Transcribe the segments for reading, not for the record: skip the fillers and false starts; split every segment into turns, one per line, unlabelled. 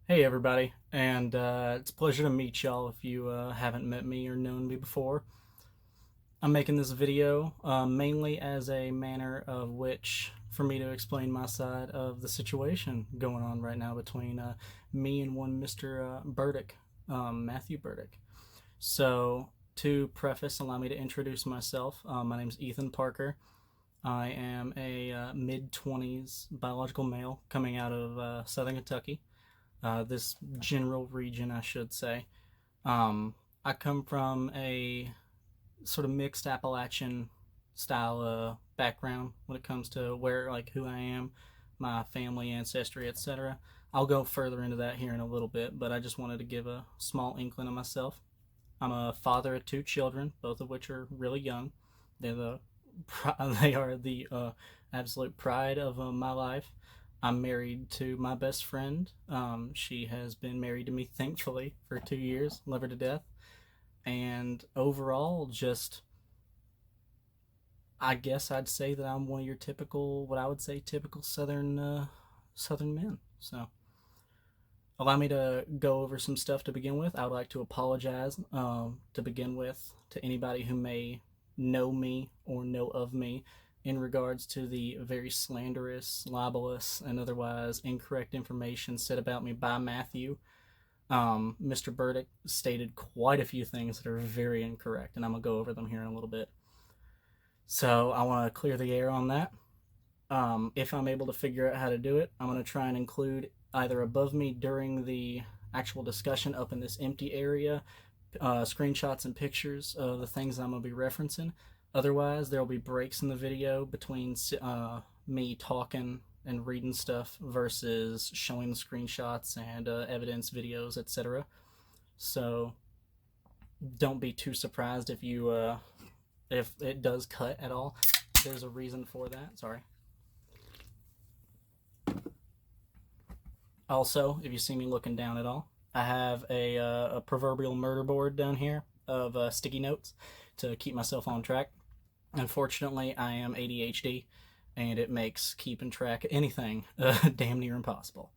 Hey everybody, and it's a pleasure to meet y'all if you haven't met me or known me before. I'm making this video mainly as a manner of which for me to explain my side of the situation going on right now between me and one Mr. Berdyck, Matthew Berdyck. So, to preface, allow me to introduce myself. My name is Ethan Parker. I am a mid 20s biological male coming out of Southern Kentucky, this general region, I should say. I come from a sort of mixed Appalachian style background when it comes to who I am, my family ancestry, etc. I'll go further into that here in a little bit, but I just wanted to give a small inkling of myself. I'm a father of two children, both of which are really young. They're the they are the absolute pride of my life. I'm married to my best friend. She has been married to me, thankfully, for 2 years. Love her to death. And overall, just I guess I'd say that I'm one of your typical, what I would say, typical Southern men. So allow me to go over some stuff to begin with. I would like to apologize to begin with to anybody who may know me or know of me in regards to the very slanderous, libelous, and otherwise incorrect information said about me by Matthew. Mr. Burdick stated quite a few things that are very incorrect, and I'm going to go over them here in a little bit. So I want to clear the air on that. If I'm able to figure out how to do it, I'm going to try and include either above me during the actual discussion up in this empty area screenshots and pictures of the things I'm going to be referencing. Otherwise, there will be breaks in the video between me talking and reading stuff versus showing the screenshots and evidence videos, etc. So don't be too surprised if it does cut at all. There's a reason for that. Sorry. Also, if you see me looking down at all, I have a proverbial murder board down here of sticky notes to keep myself on track. Unfortunately, I am ADHD, and it makes keeping track of anything damn near impossible.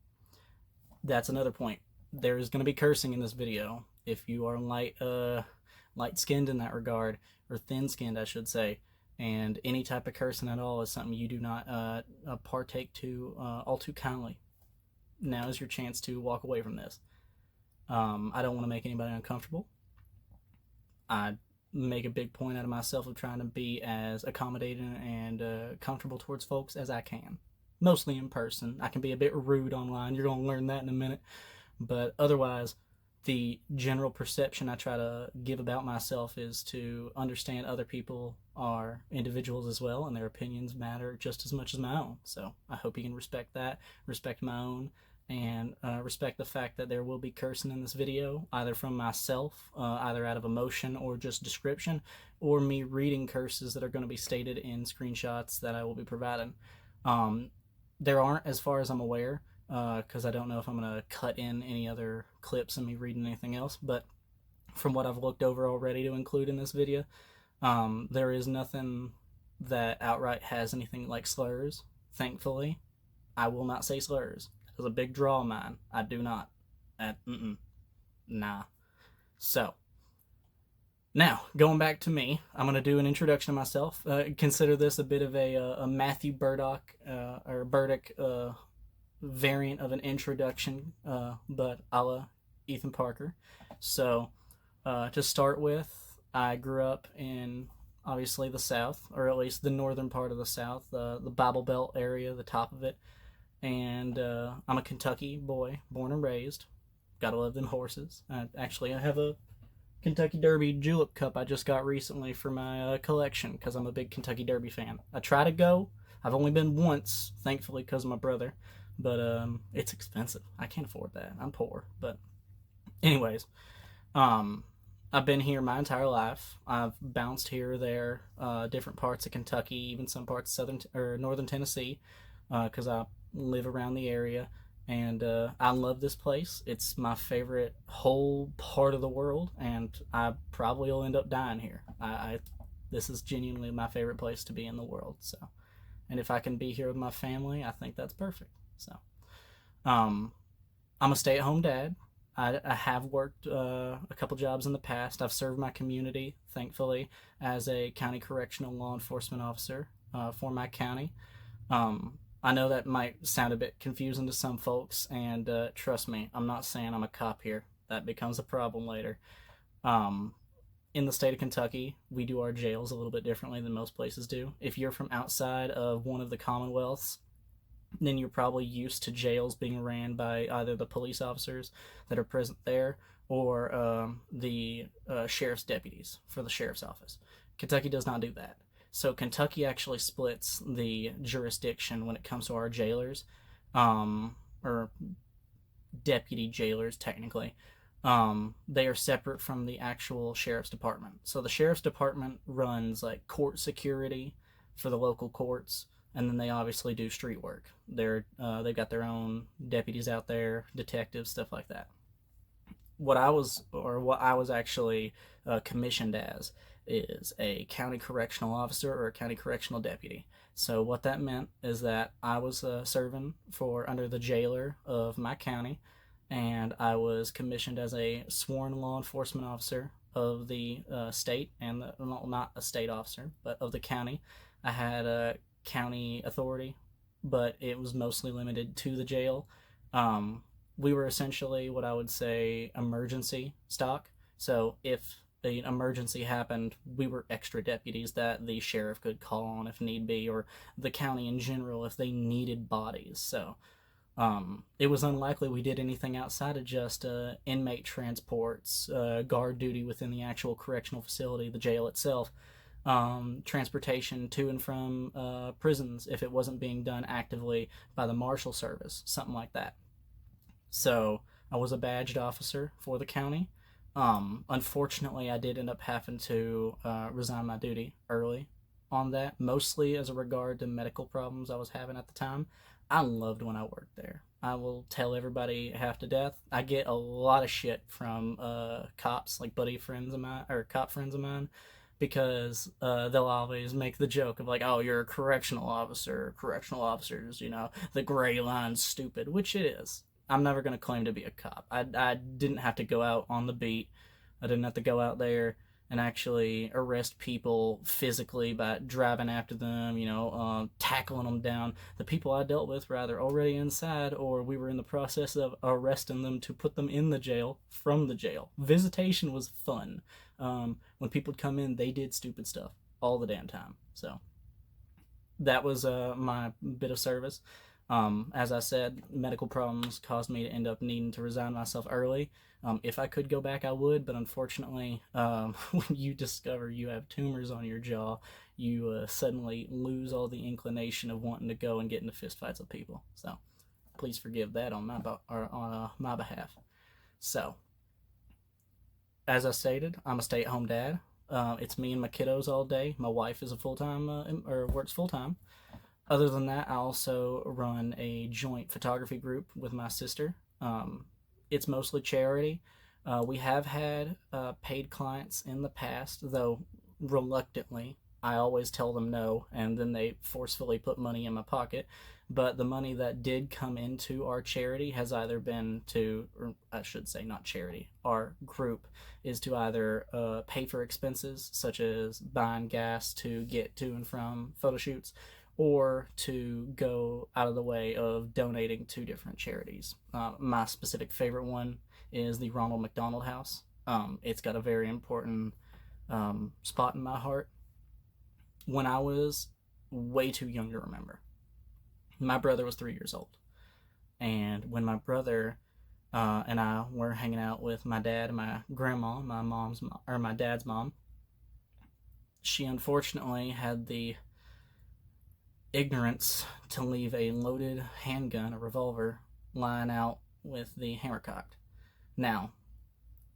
That's another point. There is going to be cursing in this video. If you are light skinned in that regard, or thin skinned, I should say, and any type of cursing at all is something you do not partake to all too kindly. Now is your chance to walk away from this. I don't want to make anybody uncomfortable. I make a big point out of myself of trying to be as accommodating and comfortable towards folks as I can. Mostly in person. I can be a bit rude online. You're going to learn that in a minute. But otherwise, the general perception I try to give about myself is to understand other people are individuals as well, and their opinions matter just as much as my own. So I hope you can respect that, respect my own, and respect the fact that there will be cursing in this video, either from myself, either out of emotion or just description, or me reading curses that are going to be stated in screenshots that I will be providing. There aren't, as far as I'm aware, because I don't know if I'm going to cut in any other clips of me reading anything else, but from what I've looked over already to include in this video, there is nothing that outright has anything like slurs. Thankfully, I will not say slurs. It was a big draw of mine. I do not. Nah. So, now, going back to me, I'm going to do an introduction of myself. Consider this a bit of a Matthew Burdock or Burdick variant of an introduction, but a la Ethan Parker. So, to start with, I grew up in obviously the South, or at least the northern part of the South, the Bible Belt area, the top of it. And I'm a Kentucky boy, born and raised. Gotta love them horses. Actually, I have a Kentucky Derby julep cup I just got recently for my collection because I'm a big Kentucky Derby fan. I try to go. I've only been once, thankfully, because of my brother. But it's expensive. I can't afford that. I'm poor. But anyways, I've been here my entire life. I've bounced here or there, different parts of Kentucky, even some parts of southern or northern Tennessee, because I live around the area, and I love this place. It's my favorite whole part of the world, and I probably will end up dying here. This is genuinely my favorite place to be in the world. So, and if I can be here with my family, I think that's perfect. So, I'm a stay-at-home dad. I have worked a couple jobs in the past. I've served my community, thankfully, as a county correctional law enforcement officer for my county. I know that might sound a bit confusing to some folks, and trust me, I'm not saying I'm a cop here. That becomes a problem later. Um, in the state of Kentucky, we do our jails a little bit differently than most places do. If you're from outside of one of the commonwealths, then you're probably used to jails being ran by either the police officers that are present there or the sheriff's deputies for the sheriff's office. Kentucky does not do that. So Kentucky actually splits the jurisdiction when it comes to our jailers, or deputy jailers technically. They are separate from the actual sheriff's department. So the sheriff's department runs like court security for the local courts, and then they obviously do street work. They've got their own deputies out there, detectives, stuff like that. What I was actually commissioned as is a county correctional officer or a county correctional deputy. So what that meant is that I was serving for under the jailer of my county, and I was commissioned as a sworn law enforcement officer of the state and well, not a state officer, but of the county. I had a county authority, but it was mostly limited to the jail. Um, we were essentially what I would say emergency stock. So if an emergency happened, we were extra deputies that the sheriff could call on if need be, or the county in general if they needed bodies. So it was unlikely we did anything outside of just inmate transports, guard duty within the actual correctional facility, the jail itself, transportation to and from prisons if it wasn't being done actively by the marshal service, something like that. So I was a badged officer for the county. Unfortunately, I did end up having to resign my duty early on that, mostly as a regard to medical problems I was having at the time. I loved when I worked there. I will tell everybody half to death. I get a lot of shit from cops, like buddy friends of mine, or cop friends of mine, because they'll always make the joke of like, "Oh, you're a correctional officer. Correctional officers, the gray line's stupid," which it is. I'm never gonna claim to be a cop. I didn't have to go out on the beat. I didn't have to go out there and actually arrest people physically by driving after them, tackling them down. The people I dealt with were either already inside or we were in the process of arresting them to put them in the jail from the jail. Visitation was fun. When people would come in, they did stupid stuff all the damn time. So that was my bit of service. As I said, medical problems caused me to end up needing to resign myself early. If I could go back, I would, but unfortunately, when you discover you have tumors on your jaw, you suddenly lose all the inclination of wanting to go and get into fistfights with people. So please forgive that on my behalf. So, as I stated, I'm a stay-at-home dad. It's me and my kiddos all day. My wife is a full-time or works full-time. Other than that, I also run a joint photography group with my sister. It's mostly charity. We have had paid clients in the past, though reluctantly. I always tell them no, and then they forcefully put money in my pocket. But the money that did come into our charity has either been to, or I should say, not charity, our group is to either pay for expenses, such as buying gas to get to and from photo shoots, or to go out of the way of donating to different charities. My specific favorite one is the Ronald McDonald House. It's got a very important spot in my heart. When I was way too young to remember, my brother was 3 years old. And when my brother and I were hanging out with my dad and my grandma, my dad's mom, she unfortunately had the ignorance to leave a loaded handgun, a revolver, lying out with the hammer cocked. Now,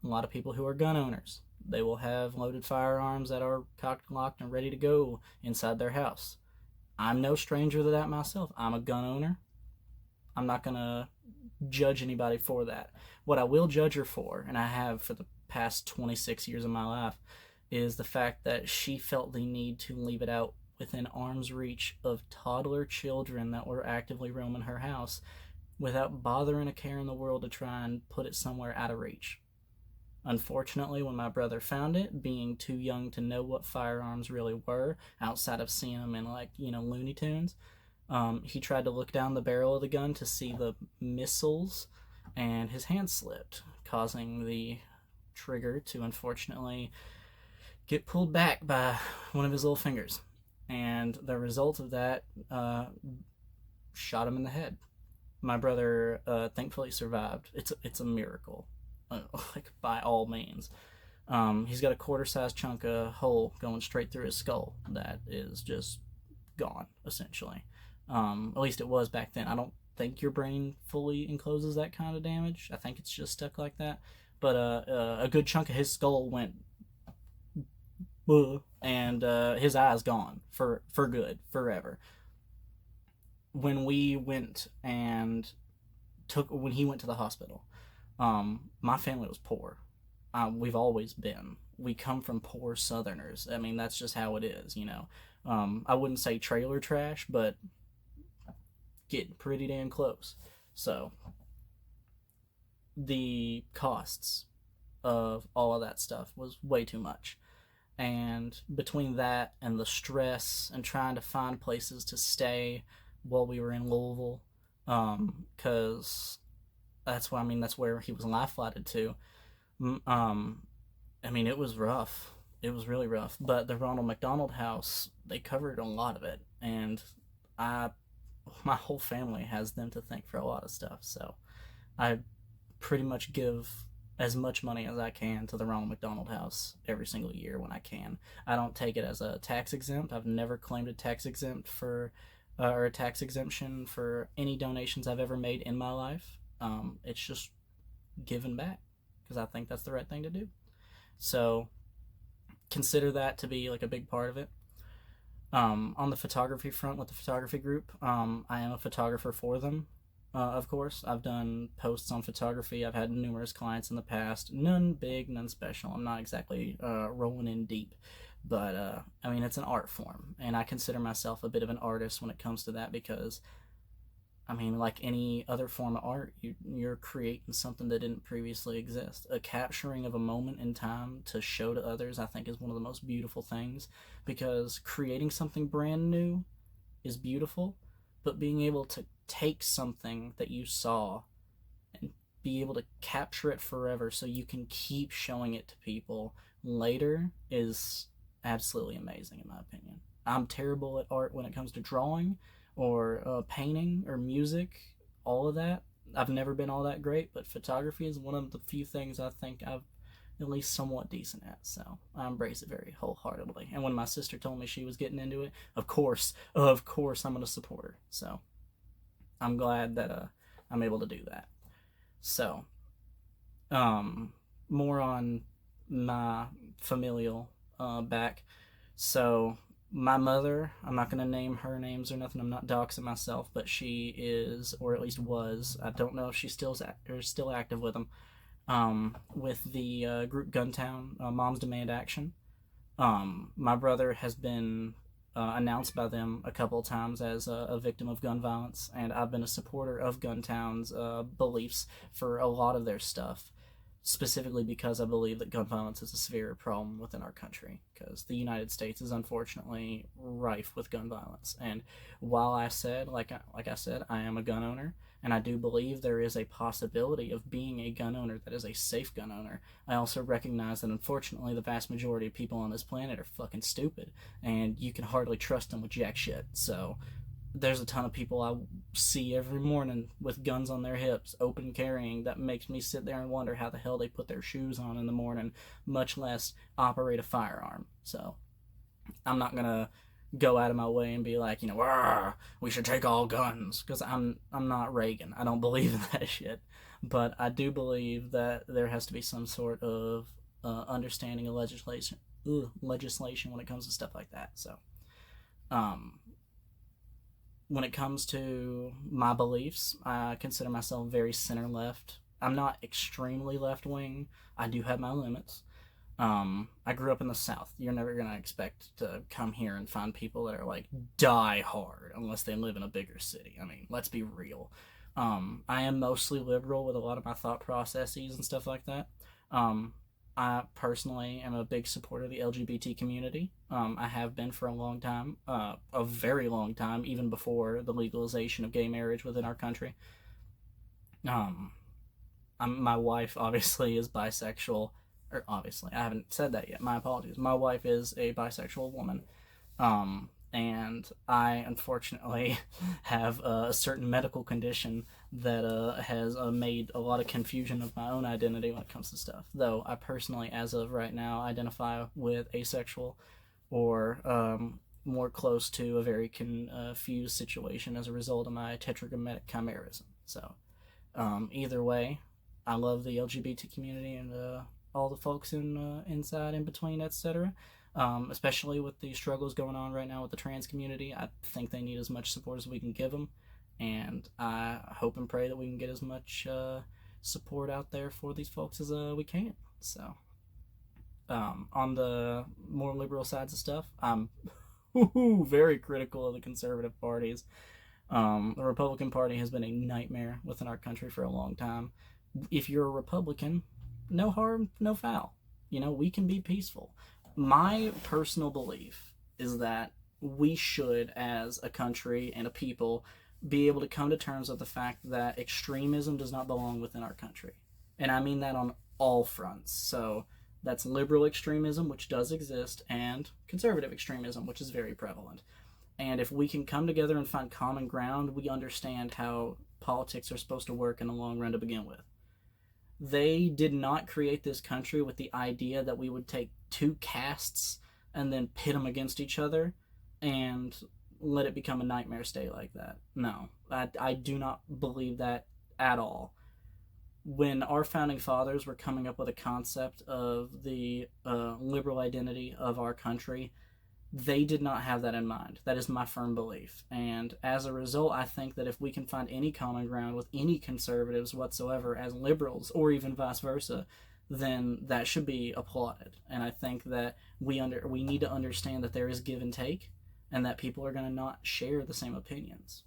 a lot of people who are gun owners, they will have loaded firearms that are cocked, locked, and ready to go inside their house. I'm no stranger to that myself. I'm a gun owner. I'm not going to judge anybody for that. What I will judge her for, and I have for the past 26 years of my life, is the fact that she felt the need to leave it out within arm's reach of toddler children that were actively roaming her house without bothering a care in the world to try and put it somewhere out of reach. Unfortunately, when my brother found it, being too young to know what firearms really were, outside of seeing them in, like, Looney Tunes, he tried to look down the barrel of the gun to see the missiles, and his hand slipped, causing the trigger to unfortunately get pulled back by one of his little fingers. And the result of that shot him in the head. My brother thankfully survived. It's a miracle, like, by all means. He's got a quarter-sized chunk of hole going straight through his skull that is just gone, essentially. At least it was back then. I don't think your brain fully encloses that kind of damage. I think it's just stuck like that. But a good chunk of his skull went, and his eye's gone for good, forever. When we went and when he went to the hospital, my family was poor. We've always been. We come from poor Southerners. I mean, that's just how it is, I wouldn't say trailer trash, but getting pretty damn close. So the costs of all of that stuff was way too much. And between that and the stress and trying to find places to stay while we were in Louisville, because that's where he was life flighted to. It was rough. It was really rough. But the Ronald McDonald House, they covered a lot of it, and my whole family has them to thank for a lot of stuff. So I pretty much give as much money as I can to the Ronald McDonald House every single year when I can. I don't take it as a tax exempt. I've never claimed a tax exempt or a tax exemption for any donations I've ever made in my life. It's just giving back because I think that's the right thing to do. So consider that to be like a big part of it. On the photography front with the photography group, I am a photographer for them. Of course, I've done posts on photography. I've had numerous clients in the past. None big, none special. I'm not exactly rolling in deep. But, it's an art form. And I consider myself a bit of an artist when it comes to that because, like any other form of art, you're creating something that didn't previously exist. A capturing of a moment in time to show to others, I think, is one of the most beautiful things. Because creating something brand new is beautiful, but being able to take something that you saw and be able to capture it forever so you can keep showing it to people later is absolutely amazing, in my opinion. I'm terrible at art when it comes to drawing or painting or music, all of that. I've never been all that great, but photography is one of the few things I think I've at least somewhat decent at, so I embrace it very wholeheartedly. And when my sister told me she was getting into it, of course I'm going to support her. So I'm glad that I'm able to do that. So more on my familial back. So my mother, I'm not going to name her names or nothing. I'm not doxing myself, but she is, or at least was, I don't know if she's still active with them, with the group Guntown, Moms Demand Action. My brother has been announced by them a couple of times as a victim of gun violence, and I've been a supporter of Guntown's beliefs for a lot of their stuff, specifically because I believe that gun violence is a severe problem within our country, because the United States is unfortunately rife with gun violence. And while I said, like I said, I am a gun owner, and I do believe there is a possibility of being a gun owner that is a safe gun owner, I also recognize that unfortunately the vast majority of people on this planet are fucking stupid, and you can hardly trust them with jack shit. So there's a ton of people I see every morning with guns on their hips, open carrying, that makes me sit there and wonder how the hell they put their shoes on in the morning, much less operate a firearm. So I'm not gonna go out of my way and be like, we should take all guns, because I'm not Reagan. I don't believe in that shit. But I do believe that there has to be some sort of understanding of legislation when it comes to stuff like that. So when it comes to my beliefs, I consider myself very center-left. I'm not extremely left-wing. I do have my limits. I grew up in the South. You're never going to expect to come here and find people that are like die hard unless they live in a bigger city. Let's be real. I am mostly liberal with a lot of my thought processes and stuff like that. Um, I personally am a big supporter of the LGBT community. I have been for a long time, a very long time, even before the legalization of gay marriage within our country. Um, my wife obviously is bisexual, or obviously, I haven't said that yet. My apologies. My wife is a bisexual woman. And I unfortunately have a certain medical condition that has made a lot of confusion of my own identity when it comes to stuff. Though I personally, as of right now, identify with asexual or more close to a very confused situation as a result of my tetragrammatic chimerism. So, either way, I love the LGBT community and all the folks inside, in between, etc. Especially with the struggles going on right now with the trans community. I think they need as much support as we can give them, and I hope and pray that we can get as much support out there for these folks as we can. So, on the more liberal sides of stuff, I'm very critical of the conservative parties. The Republican Party has been a nightmare within our country for a long time. If you're a Republican, no harm, no foul. We can be peaceful. My personal belief is that we should, as a country and a people, be able to come to terms with the fact that extremism does not belong within our country. And I mean that on all fronts. So that's liberal extremism, which does exist, and conservative extremism, which is very prevalent. And if we can come together and find common ground, we understand how politics are supposed to work in the long run to begin with. They did not create this country with the idea that we would take two castes and then pit them against each other and let it become a nightmare state like that. No, I do not believe that at all. When our founding fathers were coming up with a concept of the liberal identity of our country, they did not have that in mind. That is my firm belief. And as a result, I think that if we can find any common ground with any conservatives whatsoever as liberals, or even vice versa, then that should be applauded. And I think that we need to understand that there is give and take, and that people are going to not share the same opinions.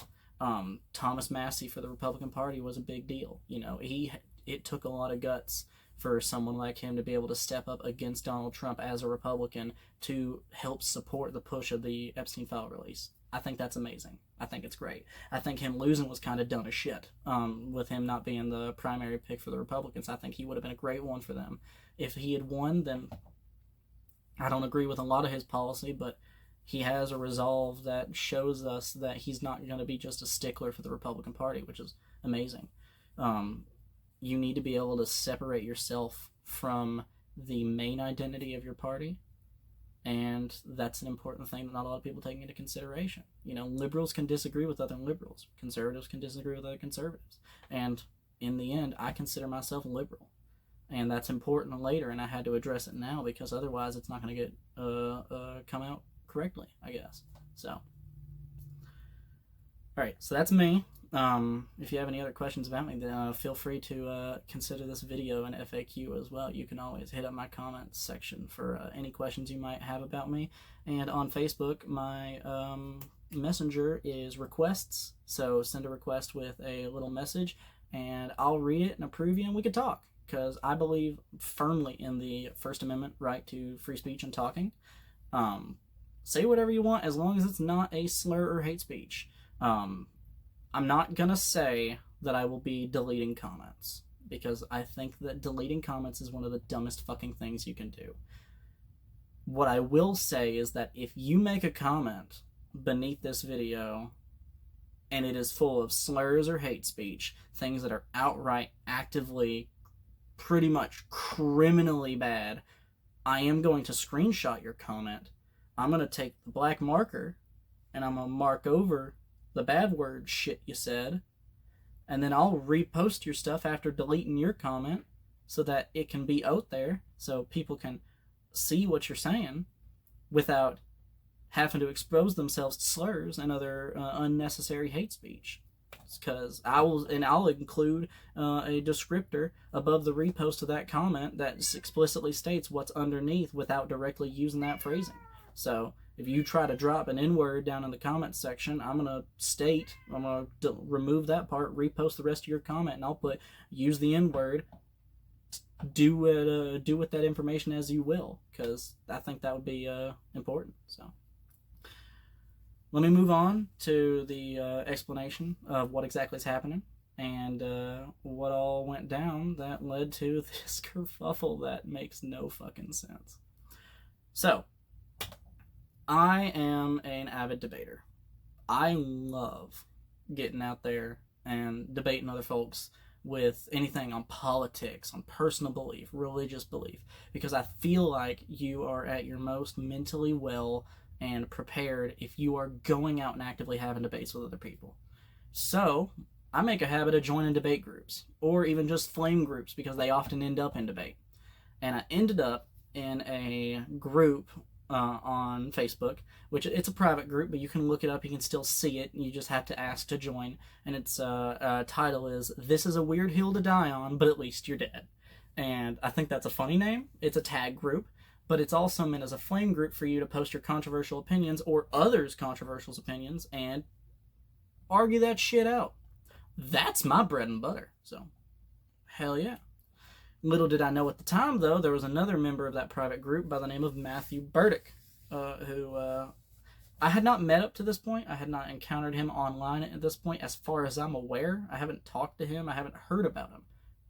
Thomas Massey for the Republican Party was a big deal. It took a lot of guts for someone like him to be able to step up against Donald Trump as a Republican to help support the push of the Epstein file release. I think that's amazing. I think it's great. I think him losing was kind of dumb as shit, with him not being the primary pick for the Republicans. I think he would have been a great one for them. If he had won, then I don't agree with a lot of his policy, but he has a resolve that shows us that he's not going to be just a stickler for the Republican Party, which is amazing. You need to be able to separate yourself from the main identity of your party, and that's an important thing that not a lot of people take into consideration. Liberals can disagree with other liberals. Conservatives can disagree with other conservatives. And in the end, I consider myself liberal. And that's important later, and I had to address it now because otherwise it's not going to get come out correctly, I guess. So, alright, so that's me. If you have any other questions about me, then feel free to consider this video an FAQ as well. You can always hit up my comments section for any questions you might have about me. And on Facebook, my messenger is requests. So send a request with a little message, and I'll read it and approve you, and we can talk. Because I believe firmly in the First Amendment right to free speech and talking. Say whatever you want as long as it's not a slur or hate speech. I'm not gonna say that I will be deleting comments, because I think that deleting comments is one of the dumbest fucking things you can do. What I will say is that if you make a comment beneath this video and it is full of slurs or hate speech, things that are outright, actively, pretty much criminally bad, I am going to screenshot your comment. I'm going to take the black marker and I'm going to mark over the bad word shit you said, and then I'll repost your stuff after deleting your comment so that it can be out there so people can see what you're saying without having to expose themselves to slurs and other unnecessary hate speech. Because I'll include a descriptor above the repost of that comment that explicitly states what's underneath without directly using that phrasing. So If you try to drop an N-word down in the comments section, I'm going to remove that part, repost the rest of your comment, and I'll put, use the N-word, do with that information as you will, because I think that would be important. So let me move on to the explanation of what exactly is happening and what all went down that led to this kerfuffle that makes no fucking sense. So, I am an avid debater. I love getting out there and debating other folks with anything on politics, on personal belief, religious belief, because I feel like you are at your most mentally well and prepared if you are going out and actively having debates with other people. So, I make a habit of joining debate groups, or even just flame groups, because they often end up in debate. And I ended up in a group on Facebook, which it's a private group, but you can look it up, you can still see it, and you just have to ask to join. And its title is, "This is a weird hill to die on, but at least you're dead." And I think that's a funny name. It's a tag group, but it's also meant as a flame group for you to post your controversial opinions or others' controversial opinions and argue that shit out. That's my bread and butter. So, hell yeah. Little did I know at the time, though, there was another member of that private group by the name of Matthew Berdyck, who I had not met up to this point. I had not encountered him online at this point, as far as I'm aware. I haven't talked to him. I haven't heard about him.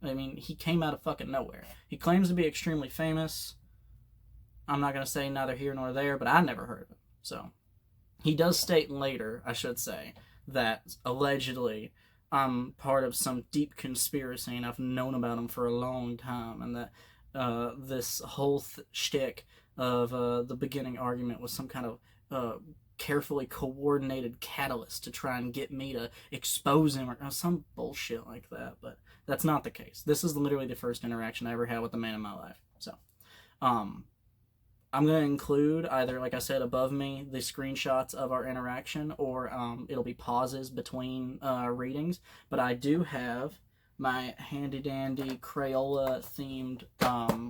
I mean, he came out of fucking nowhere. He claims to be extremely famous. I'm not going to say neither here nor there, but I never heard of him. So, he does state later, I should say, that allegedly I'm part of some deep conspiracy and I've known about him for a long time, and that this whole shtick of the beginning argument was some kind of carefully coordinated catalyst to try and get me to expose him or some bullshit like that. But that's not the case. This is literally the first interaction I ever had with the man in my life. So, I'm going to include either, like I said, above me, the screenshots of our interaction, or it'll be pauses between readings. But I do have my handy-dandy Crayola-themed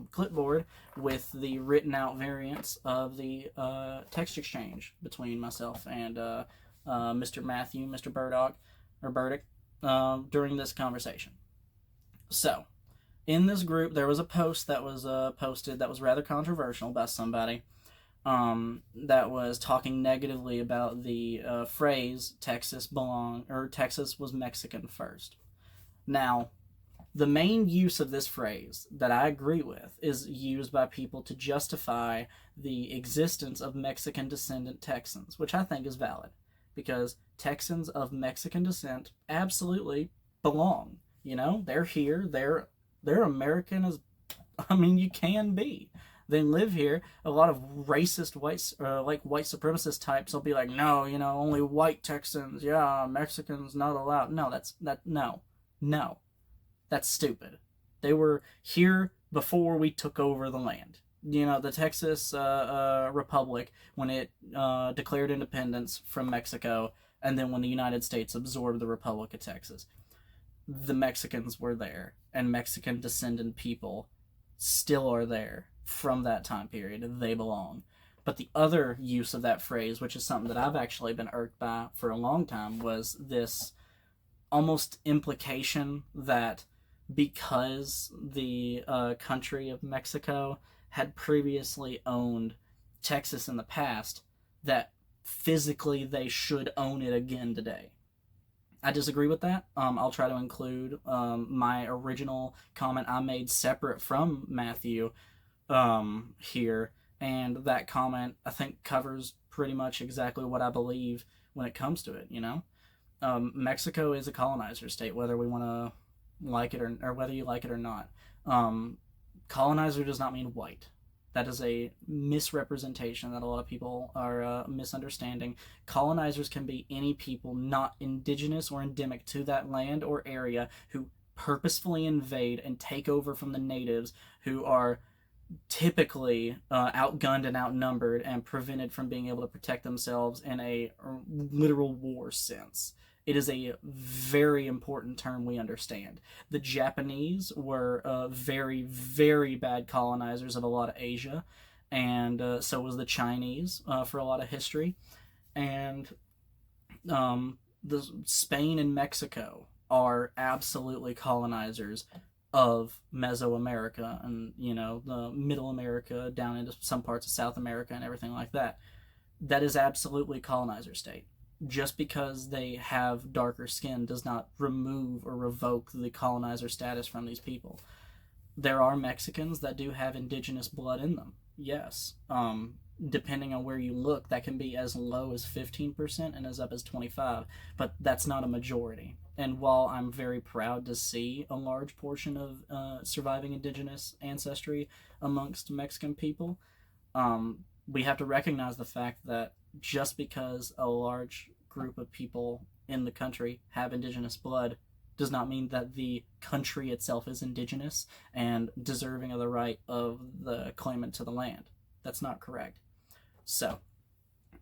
clipboard with the written-out variants of the text exchange between myself and Mr. Berdyck during this conversation. So, in this group, there was a post that was posted that was rather controversial by somebody that was talking negatively about the phrase Texas was Mexican first. Now, the main use of this phrase that I agree with is used by people to justify the existence of Mexican descendant Texans, which I think is valid, because Texans of Mexican descent absolutely belong. You know, they're here, they're American as, I mean, you can be. They live here. A lot of racist white supremacist types will be like, no, only white Texans. Yeah, Mexicans not allowed. No, that's stupid. They were here before we took over the land. The Texas Republic, when it declared independence from Mexico, and then when the United States absorbed the Republic of Texas, the Mexicans were there, and Mexican descendant people still are there from that time period. They belong. But the other use of that phrase, which is something that I've actually been irked by for a long time, was this almost implication that because the country of Mexico had previously owned Texas in the past, that physically they should own it again today. I disagree with that. I'll try to include my original comment I made separate from Matthew here, and that comment, I think, covers pretty much exactly what I believe when it comes to it, Mexico is a colonizer state, whether we want to like it or whether you like it or not. Colonizer does not mean white. That is a misrepresentation that a lot of people are misunderstanding. Colonizers can be any people not indigenous or endemic to that land or area who purposefully invade and take over from the natives, who are typically outgunned and outnumbered and prevented from being able to protect themselves in a literal war sense. It is a very important term we understand. The Japanese were very, very bad colonizers of a lot of Asia, and so was the Chinese for a lot of history. And the Spain and Mexico are absolutely colonizers of Mesoamerica and, the Middle America down into some parts of South America and everything like that. That is absolutely colonizer state. Just because they have darker skin does not remove or revoke the colonizer status from these people. There are Mexicans that do have indigenous blood in them, yes. Depending on where you look, that can be as low as 15% and as up as 25%, but that's not a majority. And while I'm very proud to see a large portion of surviving indigenous ancestry amongst Mexican people, we have to recognize the fact that just because a large group of people in the country have indigenous blood does not mean that the country itself is indigenous and deserving of the right of the claimant to the land. That's not correct. So,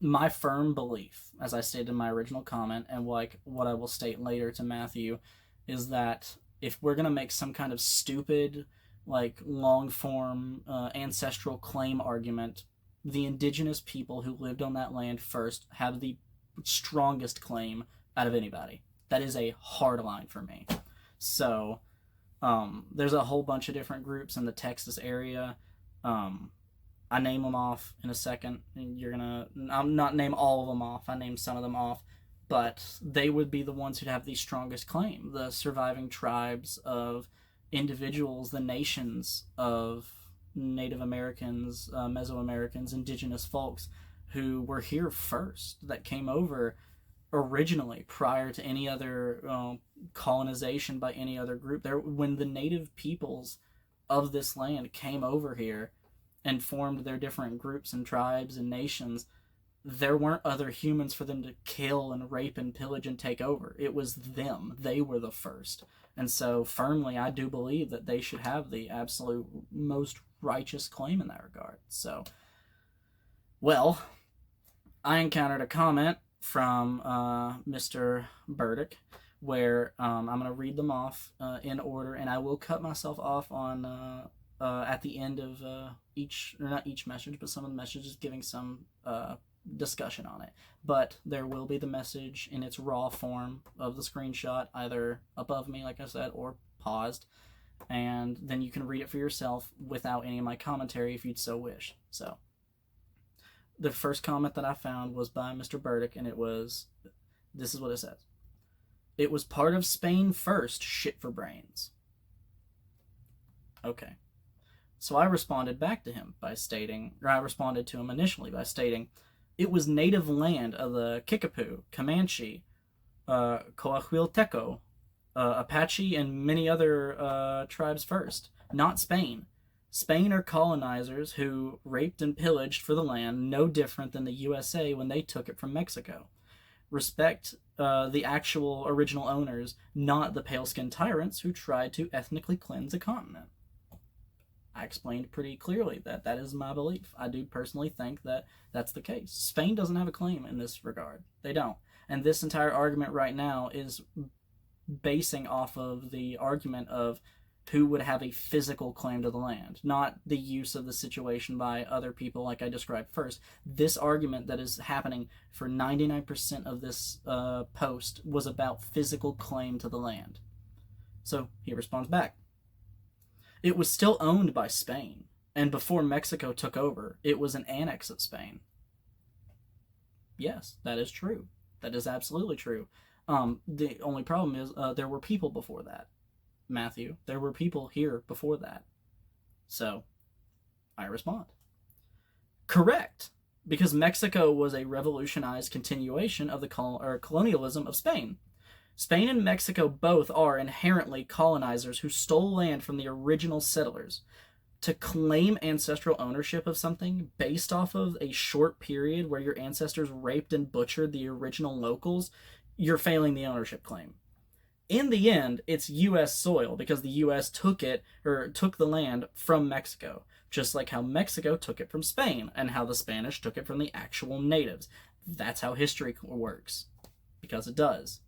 my firm belief, as I stated in my original comment, and like what I will state later to Matthew, is that if we're going to make some kind of stupid, like, long-form ancestral claim argument, the indigenous people who lived on that land first have the strongest claim out of anybody. That is a hard line for me. So, there's a whole bunch of different groups in the Texas area. I name them off in a second, and I'm not name all of them off, I name some of them off, but they would be the ones who'd have the strongest claim. The surviving tribes of individuals, the nations of Native Americans, Mesoamericans, indigenous folks who were here first, that came over originally prior to any other colonization by any other group. When the native peoples of this land came over here and formed their different groups and tribes and nations, there weren't other humans for them to kill and rape and pillage and take over. It was them. They were the first. And so firmly, I do believe that they should have the absolute most righteous claim in that regard. So, well, I encountered a comment from Mr. Berdyck where I'm going to read them off in order, and I will cut myself off on at the end of each, or not each message, but some of the messages giving some discussion on it. But there will be the message in its raw form of the screenshot, either above me, like I said, or paused, and then you can read it for yourself without any of my commentary if you'd so wish. So, the first comment that I found was by Mr. Berdyck, and this is what it says. It was part of Spain first, shit for brains. Okay. So I responded back to him by stating, or I responded to him initially by stating, it was native land of the Kickapoo, Comanche, Coahuilteco, Apache, and many other tribes first, not Spain. Spain are colonizers who raped and pillaged for the land, no different than the USA when they took it from Mexico. Respect the actual original owners, not the pale-skinned tyrants who tried to ethnically cleanse a continent. I explained pretty clearly that that is my belief. I do personally think that that's the case. Spain doesn't have a claim in this regard. They don't. And this entire argument right now is basing off of the argument of who would have a physical claim to the land, not the use of the situation by other people like I described first. This argument that is happening for 99% of this post was about physical claim to the land. So he responds back. It was still owned by Spain, and before Mexico took over, it was an annex of Spain. Yes, that is true. That is absolutely true. The only problem is there were people before that, Matthew. There were people here before that. So, I respond. Correct, because Mexico was a revolutionized continuation of the colonialism of Spain. Spain and Mexico both are inherently colonizers who stole land from the original settlers. To claim ancestral ownership of something based off of a short period where your ancestors raped and butchered the original locals, you're failing the ownership claim. In the end, it's U.S. soil because the U.S. took the land from Mexico, just like how Mexico took it from Spain and how the Spanish took it from the actual natives. That's how history works, because it does.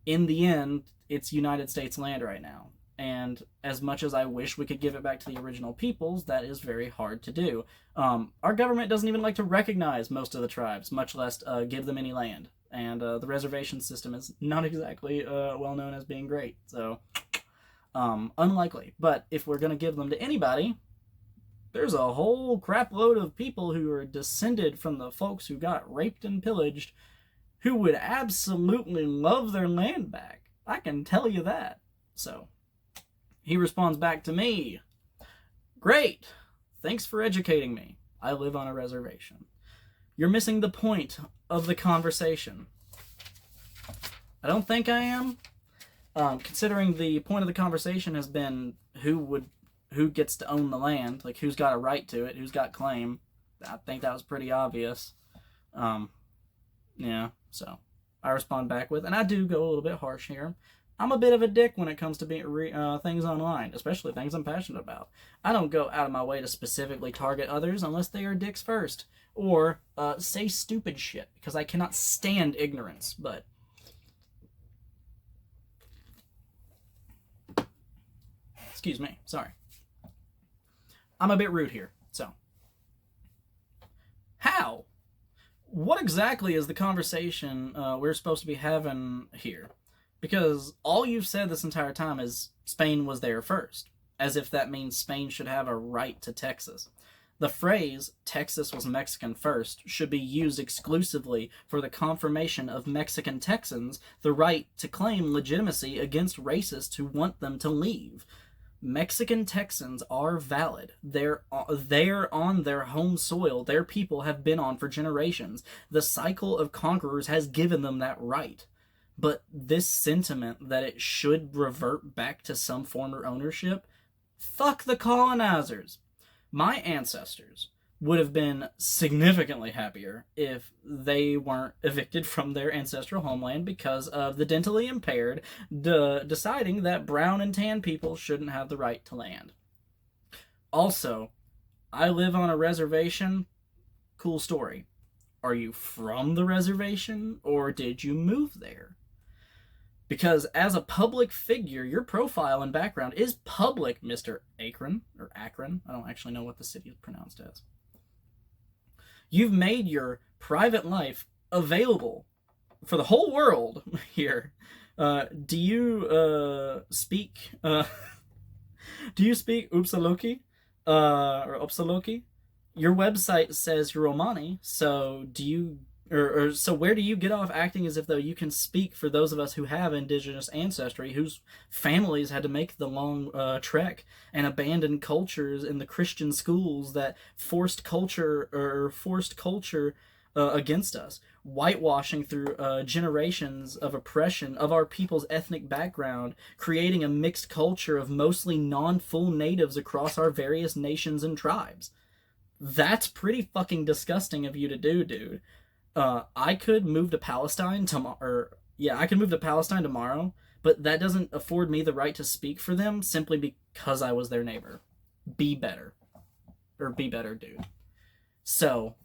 In the end, it's United States land right now. And as much as I wish we could give it back to the original peoples, that is very hard to do. Our government doesn't even like to recognize most of the tribes, much less give them any land. And the reservation system is not exactly well known as being great. So, unlikely. But if we're going to give them to anybody, there's a whole crap load of people who are descended from the folks who got raped and pillaged who would absolutely love their land back. I can tell you that. So, he responds back to me, "Great, thanks for educating me. I live on a reservation. You're missing the point of the conversation." I don't think I am, considering the point of the conversation has been who gets to own the land, like who's got a right to it, who's got claim. I think that was pretty obvious. Yeah, so I respond back with, and I do go a little bit harsh here, I'm a bit of a dick when it comes to things online, especially things I'm passionate about. I don't go out of my way to specifically target others unless they are dicks first, or say stupid shit, because I cannot stand ignorance, but... Excuse me, sorry. I'm a bit rude here, so... How? What exactly is the conversation we're supposed to be having here? Because all you've said this entire time is Spain was there first, as if that means Spain should have a right to Texas. The phrase, Texas was Mexican first, should be used exclusively for the confirmation of Mexican Texans the right to claim legitimacy against racists who want them to leave. Mexican Texans are valid. They're on their home soil. Their people have been on for generations. The cycle of conquerors has given them that right. But this sentiment that it should revert back to some former ownership, fuck the colonizers. My ancestors would have been significantly happier if they weren't evicted from their ancestral homeland because of the dentally impaired deciding that brown and tan people shouldn't have the right to land. Also, I live on a reservation. Cool story. Are you from the reservation, or did you move there? Because as a public figure, your profile and background is public, Mr. Akron, or Akron. I don't actually know what the city is pronounced as. You've made your private life available for the whole world here. Do you speak Upsaloki? Or Upsaloki? Your website says you're Romani, so do you... So where do you get off acting as if though you can speak for those of us who have indigenous ancestry, whose families had to make the long trek and abandon cultures in the Christian schools that forced culture against us, whitewashing through generations of oppression of our people's ethnic background, creating a mixed culture of mostly non-full natives across our various nations and tribes? That's pretty fucking disgusting of you to do, dude. I could move to Palestine tomorrow. I could move to Palestine tomorrow, but that doesn't afford me the right to speak for them simply because I was their neighbor. Be better. Or be better, dude. So,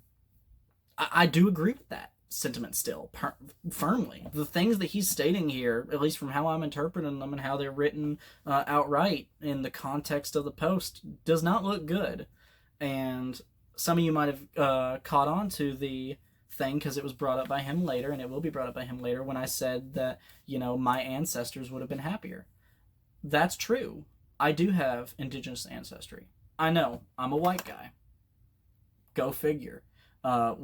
I do agree with that sentiment still, firmly. The things that he's stating here, at least from how I'm interpreting them and how they're written outright in the context of the post, does not look good. And some of you might have caught on to the thing because it was brought up by him later, and it will be brought up by him later, when I said that, my ancestors would have been happier. That's true. I do have indigenous ancestry. I know. I'm a white guy. Go figure.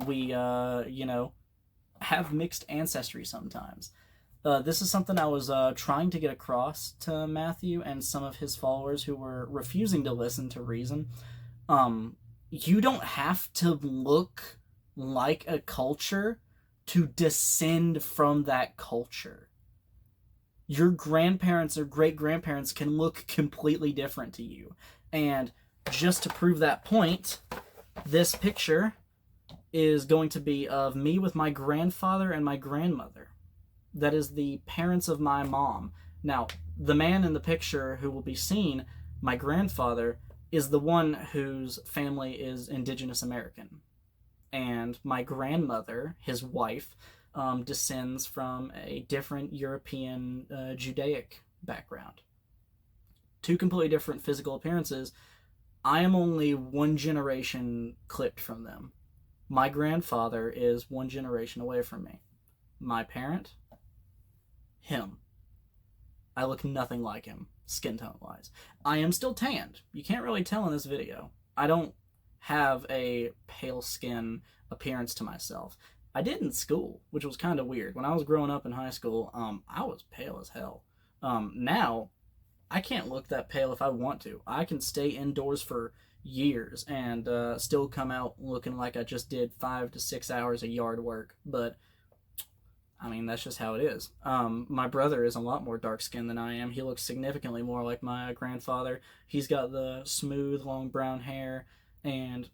We have mixed ancestry sometimes. This is something I was trying to get across to Matthew and some of his followers who were refusing to listen to reason. You don't have to look like a culture to descend from that culture. Your grandparents or great-grandparents can look completely different to you. And just to prove that point, this picture is going to be of me with my grandfather and my grandmother. That is the parents of my mom. Now, the man in the picture who will be seen, my grandfather, is the one whose family is Indigenous American. And my grandmother, his wife, descends from a different European Judaic background. two completely different physical appearances. I am only one generation clipped from them. My grandfather is one generation away from me. My parent, him. I look nothing like him, skin tone wise. I am still tanned. You can't really tell in this video. I don't have a pale skin appearance to myself. I did in school, which was kind of weird. When I was growing up in high school, I was pale as hell. Now, I can't look that pale if I want to. I can stay indoors for years and still come out looking like I just did 5 to 6 hours of yard work. But, I mean, that's just how it is. My brother is a lot more dark-skinned than I am. He looks significantly more like my grandfather. He's got the smooth, long brown hair and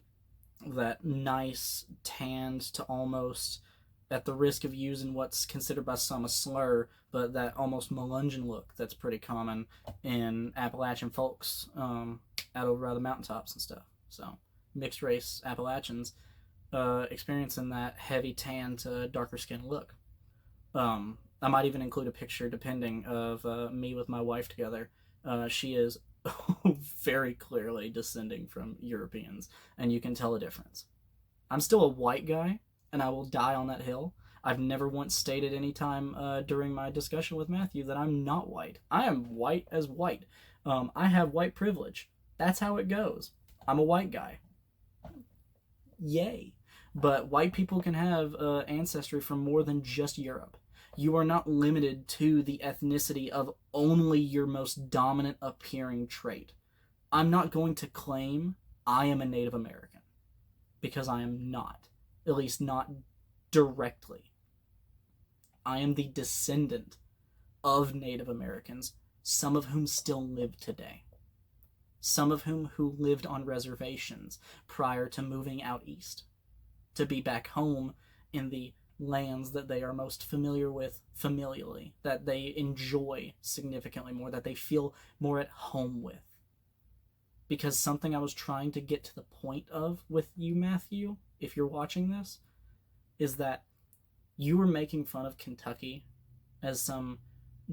that nice tanned to almost, at the risk of using what's considered by some a slur, but that almost Melungeon look that's pretty common in Appalachian folks out over by the mountaintops and stuff. So, mixed race Appalachians experiencing that heavy tan to darker skin look. I might even include a picture, depending, of me with my wife together. She is very clearly descending from Europeans, and you can tell the difference. I'm still a white guy, and I will die on that hill. I've never once stated any time during my discussion with Matthew that I'm not white. I am white as white. I have white privilege. That's how it goes. I'm a white guy. Yay. But white people can have ancestry from more than just Europe. You are not limited to the ethnicity of only your most dominant appearing trait. I'm not going to claim I am a Native American, because I am not. At least not directly. I am the descendant of Native Americans, some of whom still live today. Some of whom who lived on reservations prior to moving out east, to be back home in the lands that they are most familiar with familially, that they enjoy significantly more, that they feel more at home with. Because something I was trying to get to the point of with you, Matthew, if you're watching this, is that you were making fun of Kentucky as some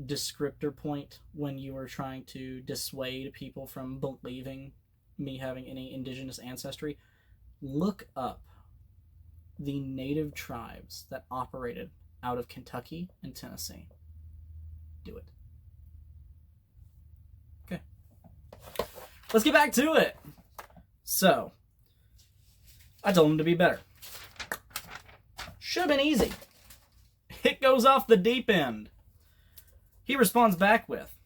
descriptor point when you were trying to dissuade people from believing me having any indigenous ancestry. Look up the native tribes that operated out of Kentucky and Tennessee. Do it. Okay. Let's get back to it. So, I told him to be better. Should have been easy. It goes off the deep end. He responds back with,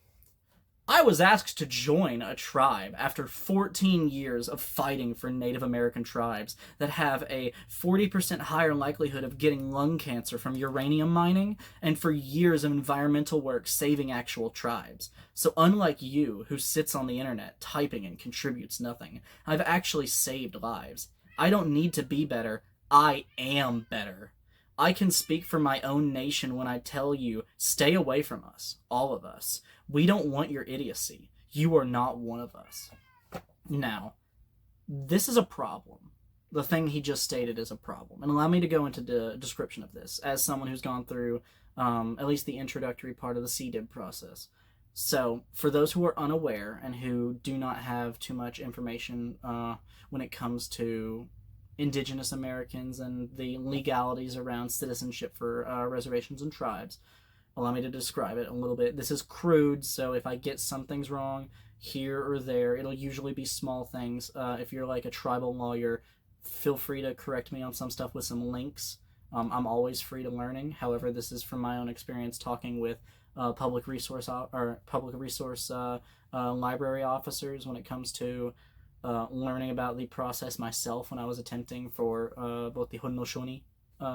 I was asked to join a tribe after 14 years of fighting for Native American tribes that have a 40% higher likelihood of getting lung cancer from uranium mining, and for years of environmental work saving actual tribes. So unlike you, who sits on the internet typing and contributes nothing, I've actually saved lives. I don't need to be better. I am better. I can speak for my own nation when I tell you, stay away from us, all of us. We don't want your idiocy. You are not one of us. Now, this is a problem. The thing he just stated is a problem. And allow me to go into the description of this as someone who's gone through at least the introductory part of the CDIB process. So, for those who are unaware and who do not have too much information when it comes to Indigenous Americans and the legalities around citizenship for reservations and tribes, allow me to describe it a little bit. This is crude, so if I get some things wrong here or there, it'll usually be small things. If you're like a tribal lawyer, feel free to correct me on some stuff with some links. I'm always free to learning. However, this is from my own experience talking with public resource library officers when it comes to learning about the process myself when I was attempting for both the Haudenosaunee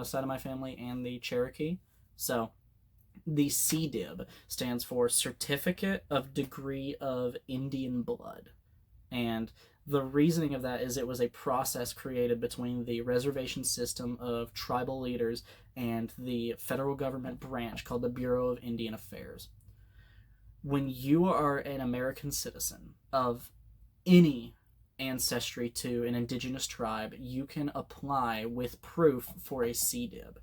side of my family and the Cherokee. So, the CDIB stands for Certificate of Degree of Indian Blood. And the reasoning of that is it was a process created between the reservation system of tribal leaders and the federal government branch called the Bureau of Indian Affairs. When you are an American citizen of any ancestry to an indigenous tribe, you can apply with proof for a CDIB.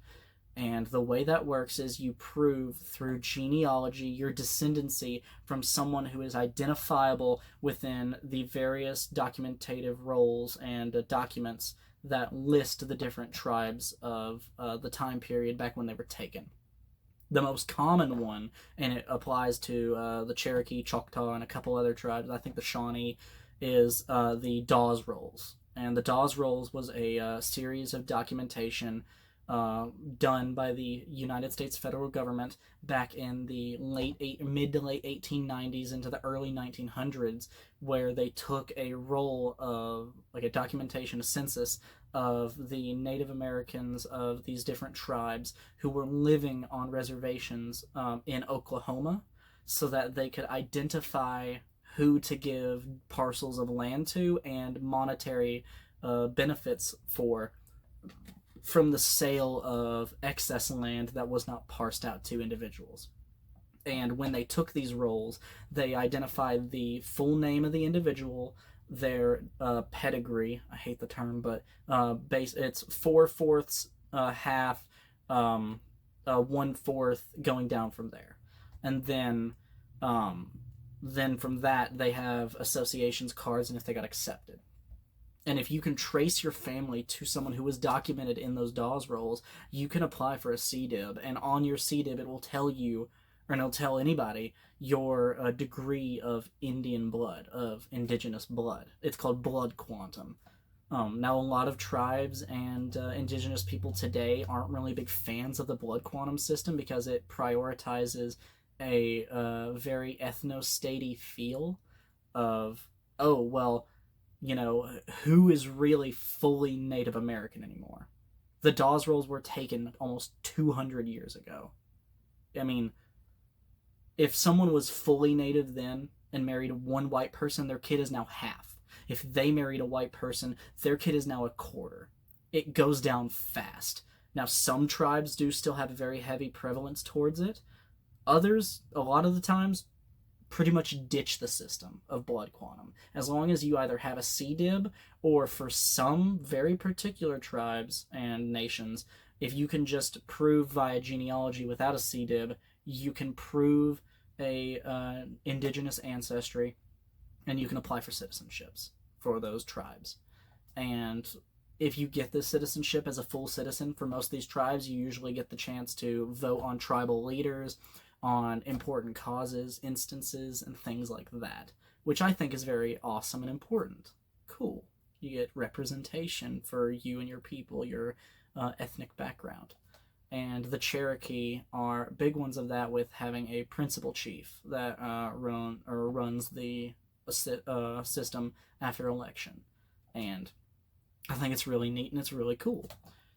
And the way that works is you prove through genealogy your descendancy from someone who is identifiable within the various documentative roles and documents that list the different tribes of the time period back when they were taken. The most common one, and it applies to the Cherokee, Choctaw, and a couple other tribes, I think the Shawnee, is the Dawes Rolls. And the Dawes Rolls was a series of documentation done by the United States federal government back in the mid to late 1890s into the early 1900s, where they took a roll of, like, a documentation, a census of the Native Americans of these different tribes who were living on reservations in Oklahoma, so that they could identify who to give parcels of land to and monetary benefits for from the sale of excess land that was not parsed out to individuals. And when they took these rolls, they identified the full name of the individual, their pedigree. I hate the term, but it's 4/4, half, 1/4, going down from there. And then from that, they have associations cards and if they got accepted. And if you can trace your family to someone who was documented in those Dawes rolls, you can apply for a CDIB. And on your CDIB, it will tell you, or it'll tell anybody, your degree of Indian blood, of indigenous blood. It's called blood quantum. Now, a lot of tribes and indigenous people today aren't really big fans of the blood quantum system because it prioritizes a very ethno-statey feel of, oh, well, you know, who is really fully Native American anymore? The Dawes rolls were taken almost 200 years ago. I mean, if someone was fully Native then and married one white person, their kid is now half. If they married a white person, their kid is now a quarter. It goes down fast. Now, some tribes do still have a very heavy prevalence towards it. Others, a lot of the times, pretty much ditch the system of blood quantum. As long as you either have a CDIB, or for some very particular tribes and nations, if you can just prove via genealogy without a CDIB, you can prove a indigenous ancestry, and you can apply for citizenships for those tribes. And if you get this citizenship as a full citizen for most of these tribes, you usually get the chance to vote on tribal leaders, on important causes, instances, and things like that, which I think is very awesome and important. Cool. You get representation for you and your people, your ethnic background. And the Cherokee are big ones of that, with having a principal chief that runs the system after election. And I think it's really neat and it's really cool.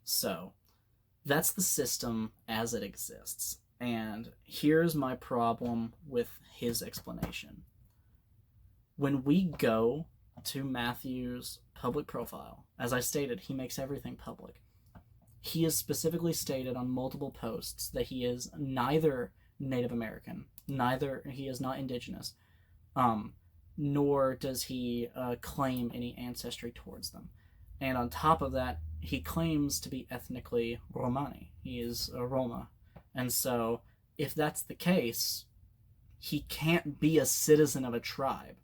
So that's the system as it exists. And here's my problem with his explanation. When we go to Matthew's public profile, as I stated, he makes everything public. He has specifically stated on multiple posts that he is neither Native American, he is not indigenous, nor does he claim any ancestry towards them. And on top of that, he claims to be ethnically Romani. He is a Roma. And so, if that's the case, he can't be a citizen of a tribe.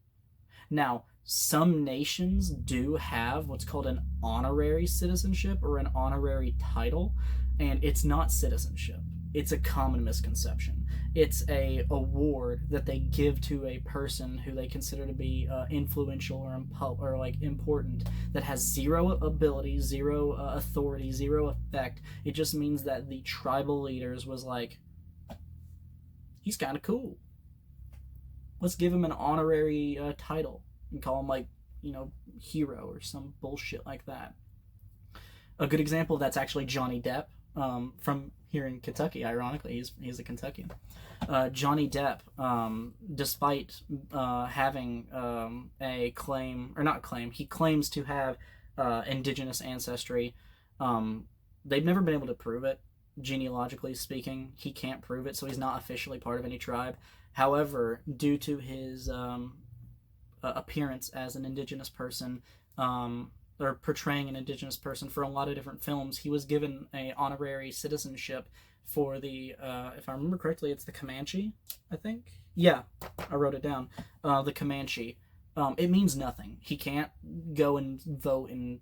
Now, some nations do have what's called an honorary citizenship or an honorary title, and it's not citizenship. It's a common misconception. It's a award that they give to a person who they consider to be influential or like important, that has zero ability, zero authority, zero effect. It just means that the tribal leaders was like, he's kind of cool. Let's give him an honorary title and call him, like, you know, hero or some bullshit like that. A good example of that's actually Johnny Depp, from here in Kentucky. Ironically, he's a Kentuckian. Johnny Depp, despite having a claim, or not claim, he claims to have indigenous ancestry. They've never been able to prove it. Genealogically speaking, he can't prove it, so he's not officially part of any tribe. However, due to his appearance as an indigenous person, or portraying an indigenous person for a lot of different films. He was given a honorary citizenship for the, if I remember correctly, it's the Comanche, I think. Yeah, I wrote it down. The Comanche. It means nothing. He can't go and vote and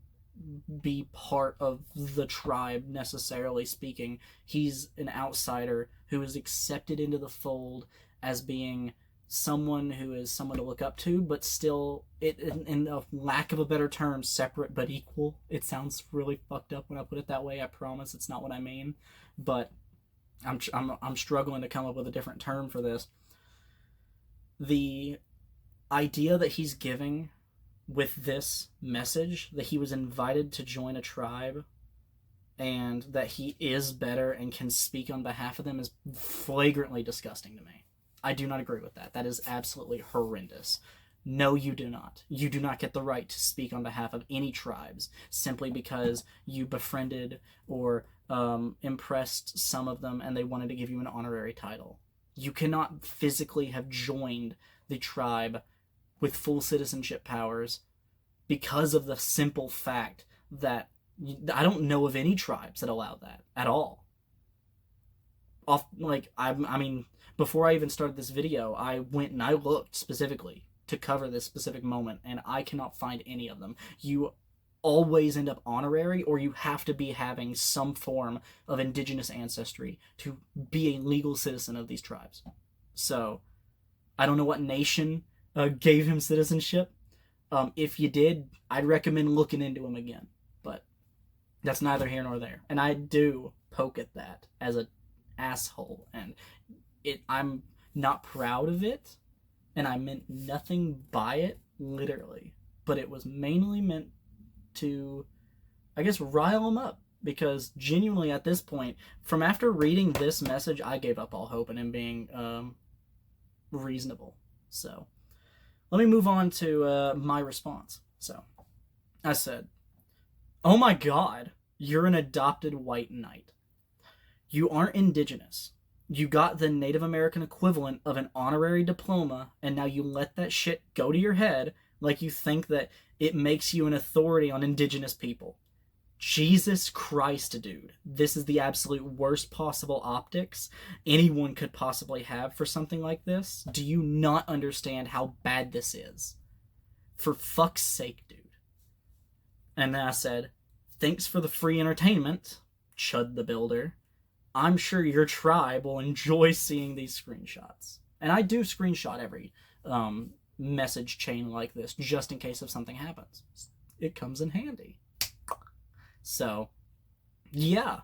be part of the tribe, necessarily speaking. He's an outsider who is accepted into the fold as being someone who is someone to look up to, but still, in a lack of a better term, separate but equal. It sounds really fucked up when I put it that way. I promise it's not what I mean, but I'm struggling to come up with a different term for this. The idea that he's giving with this message, that he was invited to join a tribe and that he is better and can speak on behalf of them, is flagrantly disgusting to me. I do not agree with that. That is absolutely horrendous. No, you do not. You do not get the right to speak on behalf of any tribes simply because you befriended or impressed some of them and they wanted to give you an honorary title. You cannot physically have joined the tribe with full citizenship powers because of the simple fact that I don't know of any tribes that allow that at all. I mean, before I even started this video, I went and I looked specifically to cover this specific moment, and I cannot find any of them. You always end up honorary, or you have to be having some form of indigenous ancestry to be a legal citizen of these tribes. So, I don't know what nation gave him citizenship. If you did, I'd recommend looking into him again. But that's neither here nor there. And I do poke at that as an asshole. And I'm not proud of it. And I meant nothing by it, literally. But it was mainly meant to, I guess, rile him up. Because genuinely at this point, from after reading this message, I gave up all hope in him being reasonable. So, let me move on to my response. So, I said, "Oh my God, you're an adopted white knight. You aren't indigenous. You got the Native American equivalent of an honorary diploma, and now you let that shit go to your head like you think that it makes you an authority on indigenous people. Jesus Christ, dude. This is the absolute worst possible optics anyone could possibly have for something like this. Do you not understand how bad this is? For fuck's sake, dude." And then I said, "Thanks for the free entertainment, Chud the Builder. I'm sure your tribe will enjoy seeing these screenshots." And I do screenshot every message chain like this, just in case if something happens. It comes in handy. So, yeah.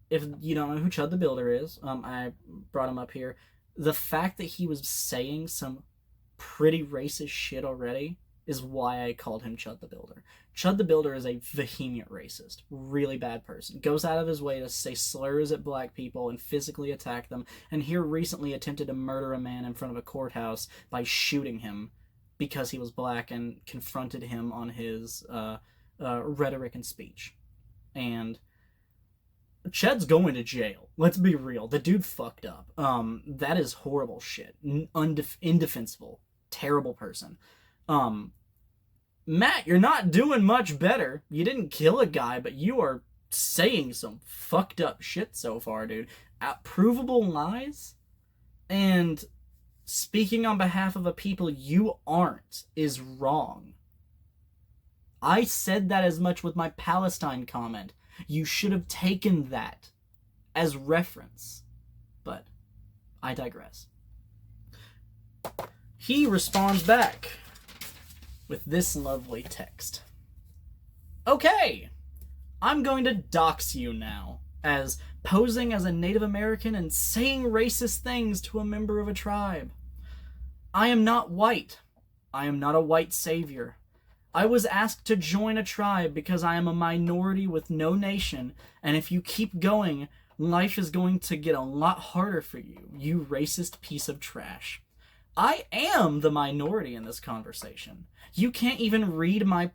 If you don't know who Chud the Builder is, I brought him up here. The fact that he was saying some pretty racist shit already is why I called him Chud the Builder. Chud the Builder is a vehement racist, really bad person. Goes out of his way to say slurs at black people and physically attack them, and here recently attempted to murder a man in front of a courthouse by shooting him because he was black and confronted him on his rhetoric and speech. And Chud's going to jail. Let's be real. The dude fucked up. That is horrible shit. Indefensible. Terrible person. Matt, you're not doing much better. You didn't kill a guy, but you are saying some fucked up shit so far, dude. Provable lies and speaking on behalf of a people you aren't is wrong. I said that as much with my Palestine comment. You should have taken that as reference. But I digress. He responds back with this lovely text. "Okay, I'm going to dox you now, as posing as a Native American and saying racist things to a member of a tribe. I am not white. I am not a white savior. I was asked to join a tribe because I am a minority with no nation, and if you keep going, life is going to get a lot harder for you, you racist piece of trash. I am the minority in this conversation. You can't even read my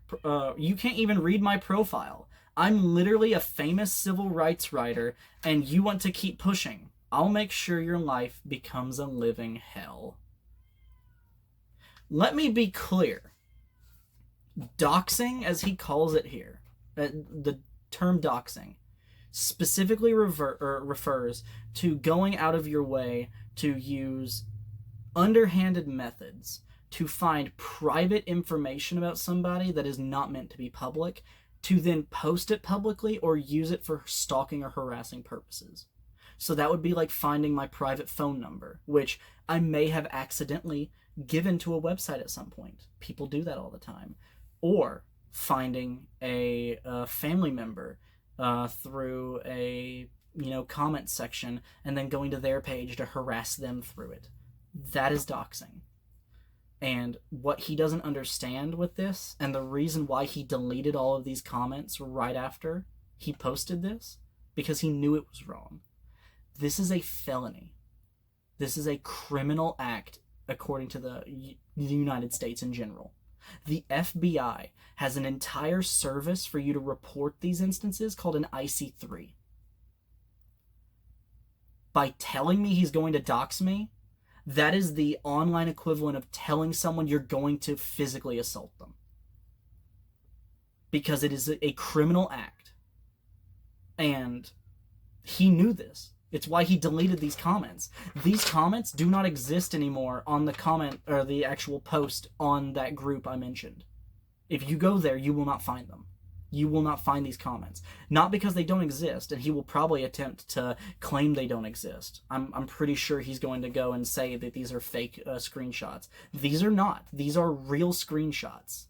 profile. I'm literally a famous civil rights writer, and you want to keep pushing. I'll make sure your life becomes a living hell." Let me be clear. Doxing, as he calls it here, the term doxing, specifically refers to going out of your way to use underhanded methods to find private information about somebody that is not meant to be public, to then post it publicly or use it for stalking or harassing purposes. So that would be like finding my private phone number, which I may have accidentally given to a website at some point. People do that all the time. Or finding a family member through a comment section and then going to their page to harass them through it. That is doxing. And what he doesn't understand with this, and the reason why he deleted all of these comments right after he posted this, because he knew it was wrong. This is a felony. This is a criminal act according to the United States in general. The FBI has an entire service for you to report these instances called an IC3. By telling me he's going to dox me, that is the online equivalent of telling someone you're going to physically assault them. Because it is a criminal act. And he knew this. It's why he deleted these comments. These comments do not exist anymore on the comment or the actual post on that group I mentioned. If you go there, you will not find them. You will not find these comments. Not because they don't exist, and he will probably attempt to claim they don't exist. I'm pretty sure he's going to go and say that these are fake screenshots. These are not. These are real screenshots.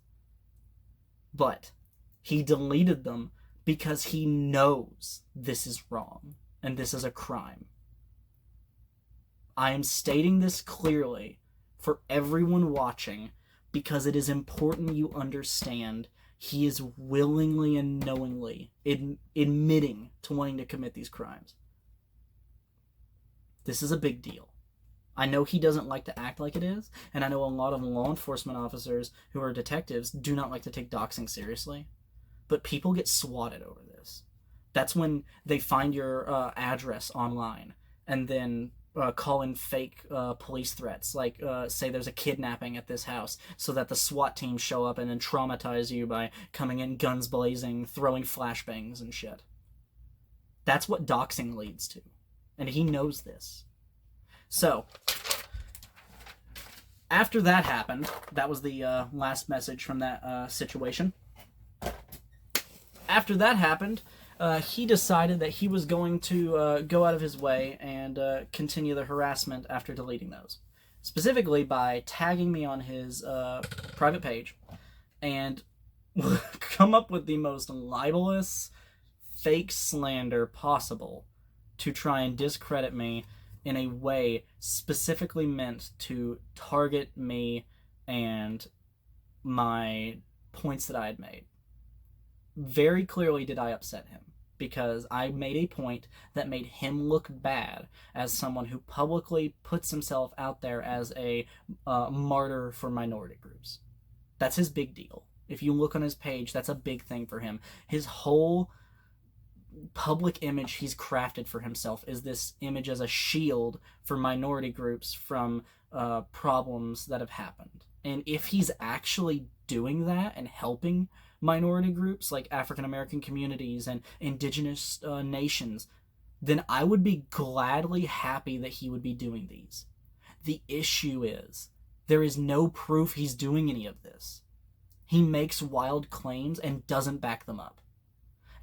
But he deleted them because he knows this is wrong. And this is a crime. I am stating this clearly for everyone watching because it is important you understand he is willingly and knowingly admitting to wanting to commit these crimes. This is a big deal. I know he doesn't like to act like it is, and I know a lot of law enforcement officers who are detectives do not like to take doxing seriously, but people get swatted over this. That's when they find your address online and then call in fake police threats, like say there's a kidnapping at this house, so that the SWAT team show up and then traumatize you by coming in guns blazing, throwing flashbangs and shit. That's what doxing leads to. And he knows this. So, after that happened, that was the last message from that situation. After that happened, he decided that he was going to go out of his way and continue the harassment after deleting those. Specifically by tagging me on his private page and come up with the most libelous, fake slander possible to try and discredit me in a way specifically meant to target me and my points that I had made. Very clearly did I upset him, because I made a point that made him look bad as someone who publicly puts himself out there as a martyr for minority groups. That's his big deal. If you look on his page, that's a big thing for him. His whole public image he's crafted for himself is this image as a shield for minority groups from problems that have happened. And if he's actually doing that and helping minority groups like African American communities and indigenous nations, then I would be gladly happy that he would be doing these. The issue is, there is no proof he's doing any of this. He makes wild claims and doesn't back them up.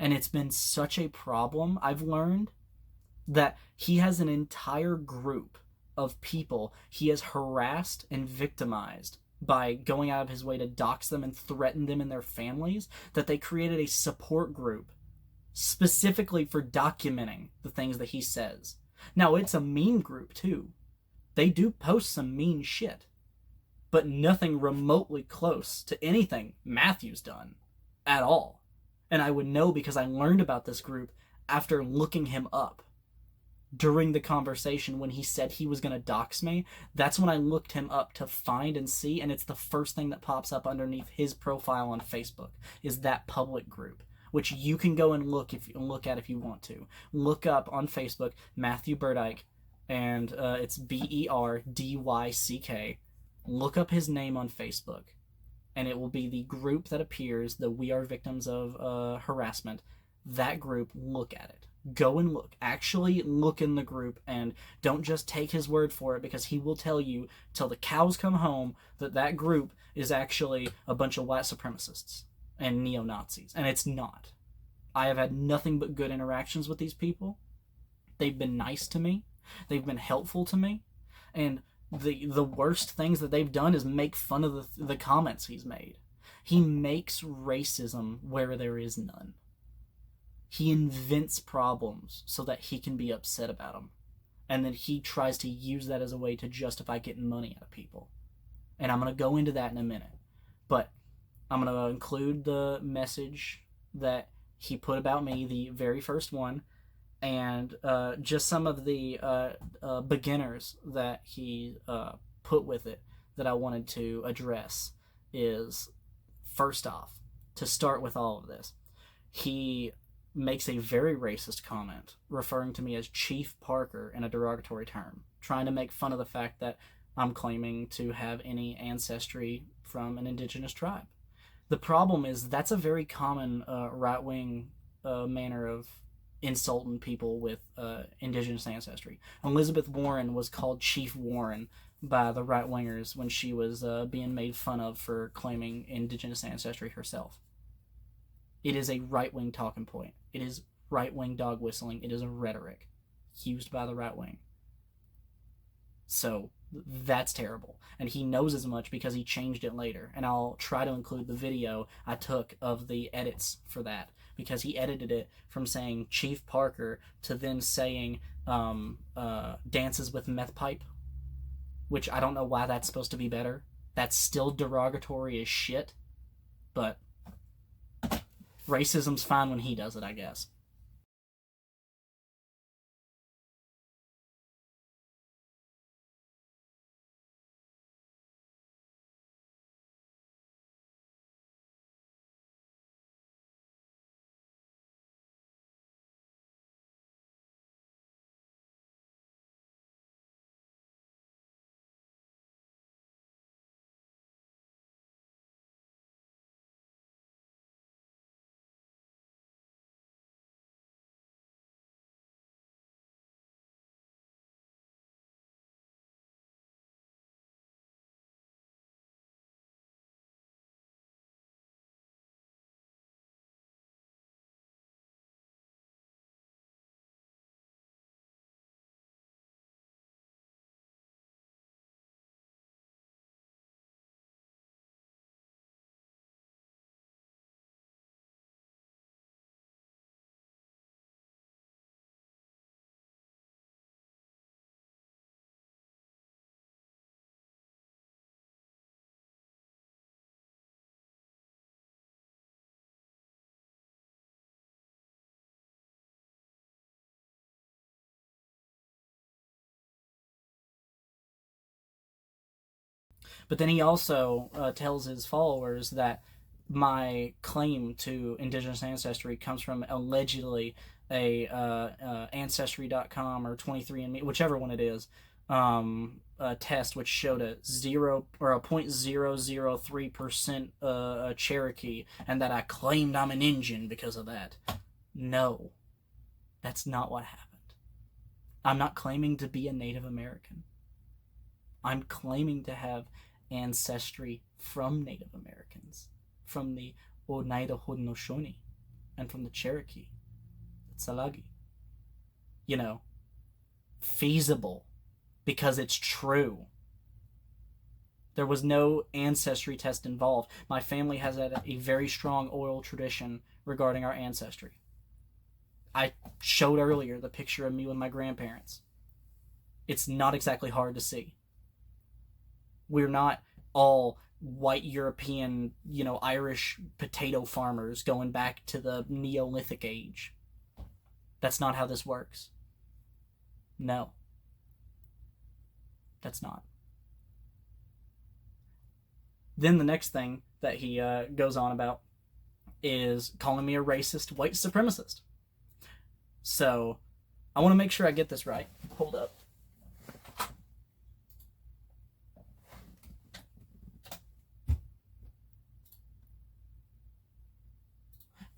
And it's been such a problem, I've learned, that he has an entire group of people he has harassed and victimized by going out of his way to dox them and threaten them and their families, that they created a support group specifically for documenting the things that he says. Now, it's a mean group, too. They do post some mean shit, but nothing remotely close to anything Matthew's done at all. And I would know because I learned about this group after looking him up. During the conversation when he said he was going to dox me, that's when I looked him up to find and see, and it's the first thing that pops up underneath his profile on Facebook, is that public group, which you can go and look at if you want to. Look up on Facebook Matthew Berdyck, and it's Berdyck. Look up his name on Facebook. and it will be the group that appears, the "We Are Victims of Harassment." That group, look at it. Go and look. Actually look in the group, and don't just take his word for it, because he will tell you till the cows come home that that group is actually a bunch of white supremacists and neo-Nazis, and it's not. I have had nothing but good interactions with these people. They've been nice to me. They've been helpful to me. And the worst things that they've done is make fun of the comments he's made. He makes racism where there is none. He invents problems so that he can be upset about them. And then he tries to use that as a way to justify getting money out of people. And I'm going to go into that in a minute. But I'm going to include the message that he put about me, the very first one, and just some of the beginners that he put with it that I wanted to address is, first off, to start with all of this, he makes a very racist comment referring to me as Chief Parker in a derogatory term, trying to make fun of the fact that I'm claiming to have any ancestry from an indigenous tribe. The problem is that's a very common right-wing manner of insulting people with indigenous ancestry. Elizabeth Warren was called Chief Warren by the right-wingers when she was being made fun of for claiming indigenous ancestry herself. It is a right-wing talking point. It is right-wing dog whistling. It is a rhetoric used by the right wing. So that's terrible. And he knows as much because he changed it later. And I'll try to include the video I took of the edits for that, because he edited it from saying Chief Parker to then saying dances with meth pipe, which I don't know why that's supposed to be better. That's still derogatory as shit, but racism's fine when he does it, I guess. But then he also tells his followers that my claim to indigenous ancestry comes from allegedly a ancestry.com or 23andMe, whichever one it is, a test which showed a 0.003% Cherokee, and that I claimed I'm an Indian because of that. No, that's not what happened. I'm not claiming to be a Native American. I'm claiming to have ancestry from Native Americans, from the Oneida Haudenosaunee, and from the Cherokee, the Tsalagi. You know, feasible, because it's true. There was no ancestry test involved. My family has had a very strong oral tradition regarding our ancestry. I showed earlier the picture of me with my grandparents. It's not exactly hard to see. We're not all white European, Irish potato farmers going back to the Neolithic age. That's not how this works. No. That's not. Then the next thing that he goes on about is calling me a racist white supremacist. So I want to make sure I get this right. Hold up.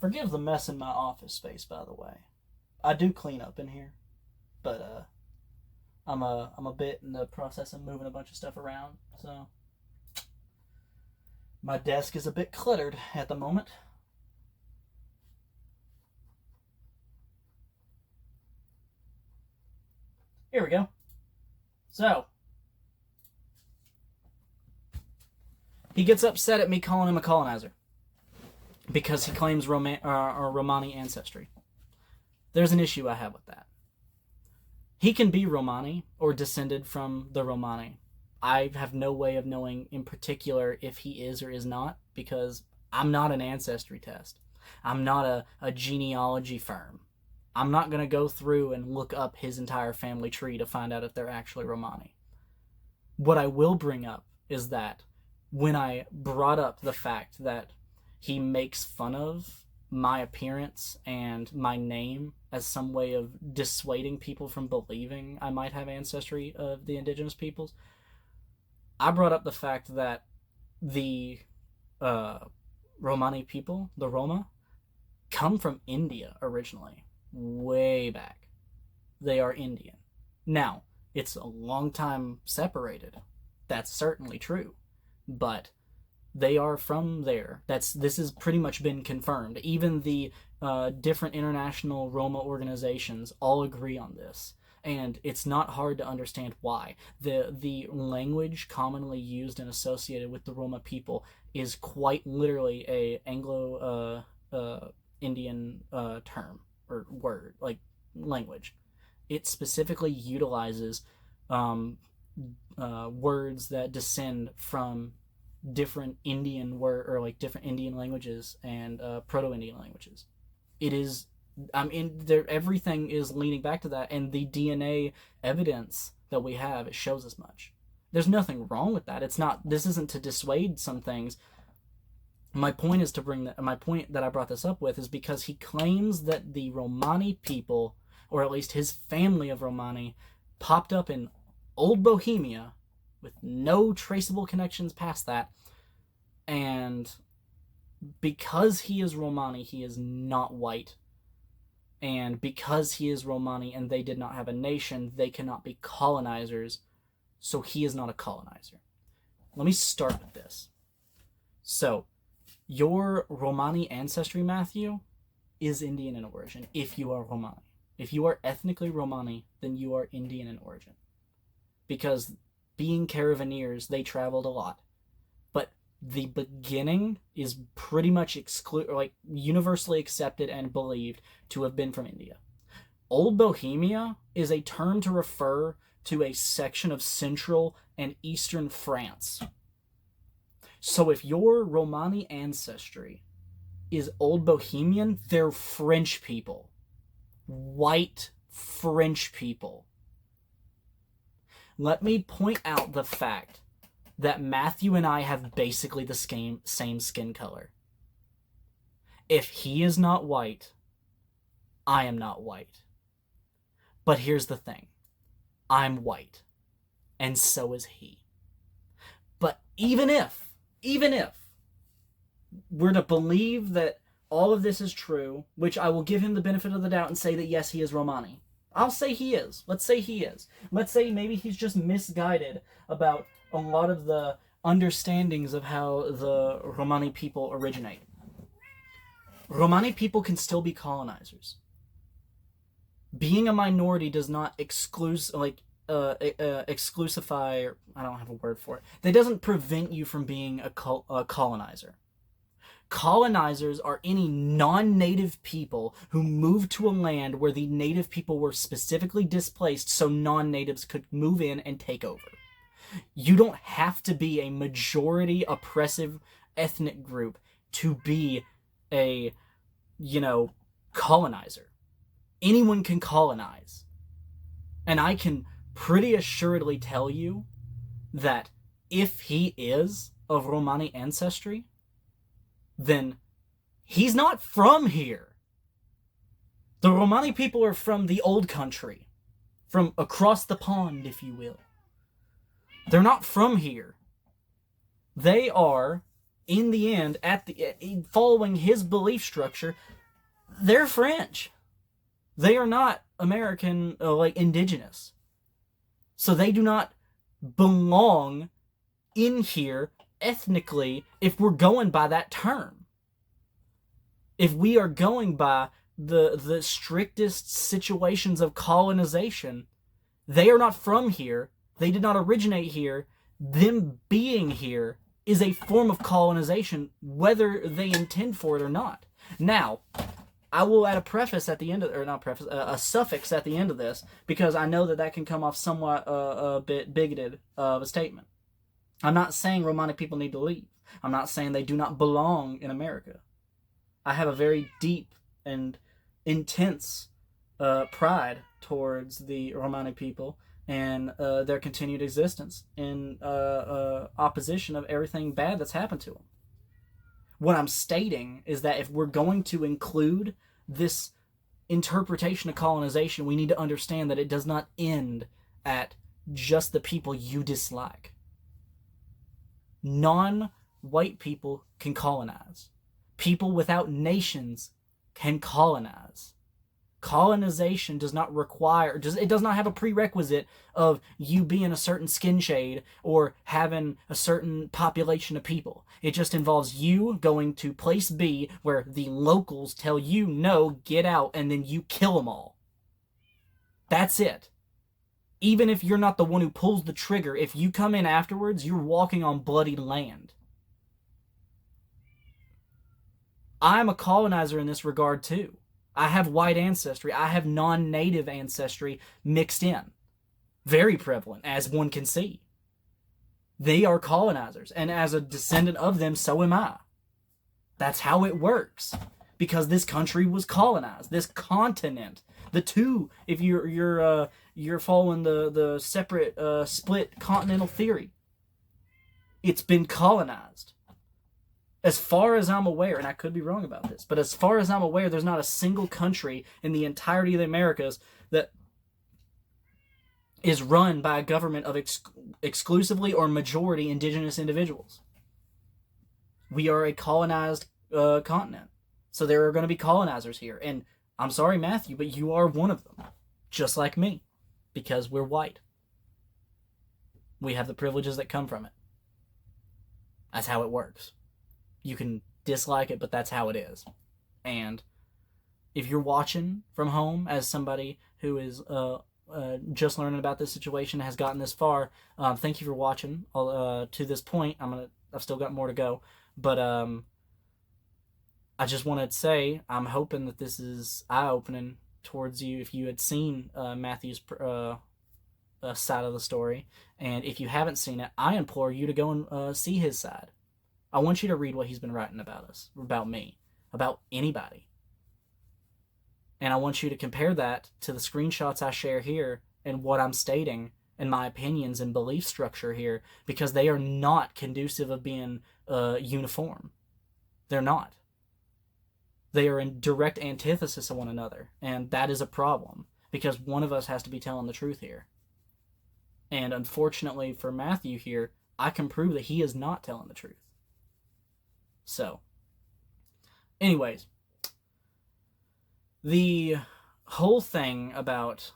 Forgive the mess in my office space, by the way. I do clean up in here, but I'm a bit in the process of moving a bunch of stuff around, so my desk is a bit cluttered at the moment. Here we go. So, he gets upset at me calling him a colonizer because he claims Romani ancestry. There's an issue I have with that. He can be Romani or descended from the Romani. I have no way of knowing in particular if he is or is not, because I'm not an ancestry test. I'm not a genealogy firm. I'm not going to go through and look up his entire family tree to find out if they're actually Romani. What I will bring up is that when I brought up the fact that he makes fun of my appearance and my name as some way of dissuading people from believing I might have ancestry of the indigenous peoples, I brought up the fact that the Romani people, the Roma, come from India originally, way back. They are Indian. Now, it's a long time separated. That's certainly true. But they are from there. This has pretty much been confirmed. Even the different international Roma organizations all agree on this. And it's not hard to understand why. The language commonly used and associated with the Roma people is quite literally a Anglo Indian term or word, like language. It specifically utilizes words that descend from different Indian different Indian languages and Proto-Indian languages. It is, everything is leaning back to that, and the DNA evidence that we have, it shows as much. There's nothing wrong with that. This isn't to dissuade some things. My point that I brought this up with is because he claims that the Romani people, or at least his family of Romani, popped up in Old Bohemia with no traceable connections past that, and because he is Romani, he is not white, and because he is Romani and they did not have a nation, they cannot be colonizers, so he is not a colonizer. Let me start with this. So, your Romani ancestry, Matthew, is Indian in origin, if you are Romani. If you are ethnically Romani, then you are Indian in origin. Because being Caravaneers, they traveled a lot. But the beginning is pretty much universally accepted and believed to have been from India. Old Bohemia is a term to refer to a section of central and eastern France. So if your Romani ancestry is Old Bohemian, they're French people. White French people. Let me point out the fact that Matthew and I have basically the same skin color. If he is not white, I am not white. But here's the thing. I'm white. And so is he. But even if we're to believe that all of this is true, which I will give him the benefit of the doubt and say that yes, he is Romani. I'll say he is. Let's say he is. Let's say maybe he's just misguided about a lot of the understandings of how the Romani people originate. Romani people can still be colonizers. Being a minority does not exclusify, or I don't have a word for it. That doesn't prevent you from being a colonizer. Colonizers are any non-native people who moved to a land where the native people were specifically displaced so non-natives could move in and take over. You don't have to be a majority oppressive ethnic group to be a, colonizer. Anyone can colonize. And I can pretty assuredly tell you that if he is of Romani ancestry, then he's not from here. The Romani people are from the old country, from across the pond, if you will. They're not from here. They are in the end, following his belief structure, they're French. They are not American, like indigenous. So they do not belong in here ethnically if we're going by that term. If we are going by the strictest situations of colonization, they are not from here. They did not originate here. Them being here is a form of colonization, whether they intend for it or not. Now, I will add a preface at the end of, or not preface, a suffix at the end of this, because I know that can come off somewhat a bit bigoted of a statement. I'm not saying Romani people need to leave. I'm not saying they do not belong in America. I have a very deep and intense pride towards the Romani people and their continued existence in opposition of everything bad that's happened to them. What I'm stating is that if we're going to include this interpretation of colonization, we need to understand that it does not end at just the people you dislike. Non-white people can colonize. People without nations can colonize. Colonization does not require, it does not have a prerequisite of you being a certain skin shade or having a certain population of people. It just involves you going to place B where the locals tell you, no, get out, and then you kill them all. That's it. Even if you're not the one who pulls the trigger, if you come in afterwards, you're walking on bloody land. I'm a colonizer in this regard too. I have white ancestry. I have non-native ancestry mixed in. Very prevalent, as one can see. They are colonizers, and as a descendant of them, so am I. That's how it works. Because this country was colonized. This continent. The two, if you're following the separate split continental theory, it's been colonized. As far as I'm aware, and I could be wrong about this, but as far as I'm aware, there's not a single country in the entirety of the Americas that is run by a government of exclusively or majority indigenous individuals. We are a colonized continent. So there are going to be colonizers here. And I'm sorry, Matthew, but you are one of them. Just like me. Because we're white. We have the privileges that come from it. That's how it works. You can dislike it, but that's how it is. And if you're watching from home as somebody who is just learning about this situation, has gotten this far, thank you for watching to this point. I've still got more to go, but I just wanted to say I'm hoping that this is eye-opening towards you if you had seen Matthew's side of the story, and if you haven't seen it, I implore you to go and see his side. I want you to read what he's been writing about us, about me, about anybody. And I want you to compare that to the screenshots I share here and what I'm stating and my opinions and belief structure here, because they are not conducive of being uniform. They're not. They are in direct antithesis of one another, and that is a problem, because one of us has to be telling the truth here. And unfortunately for Matthew here, I can prove that he is not telling the truth. So, anyways, the whole thing about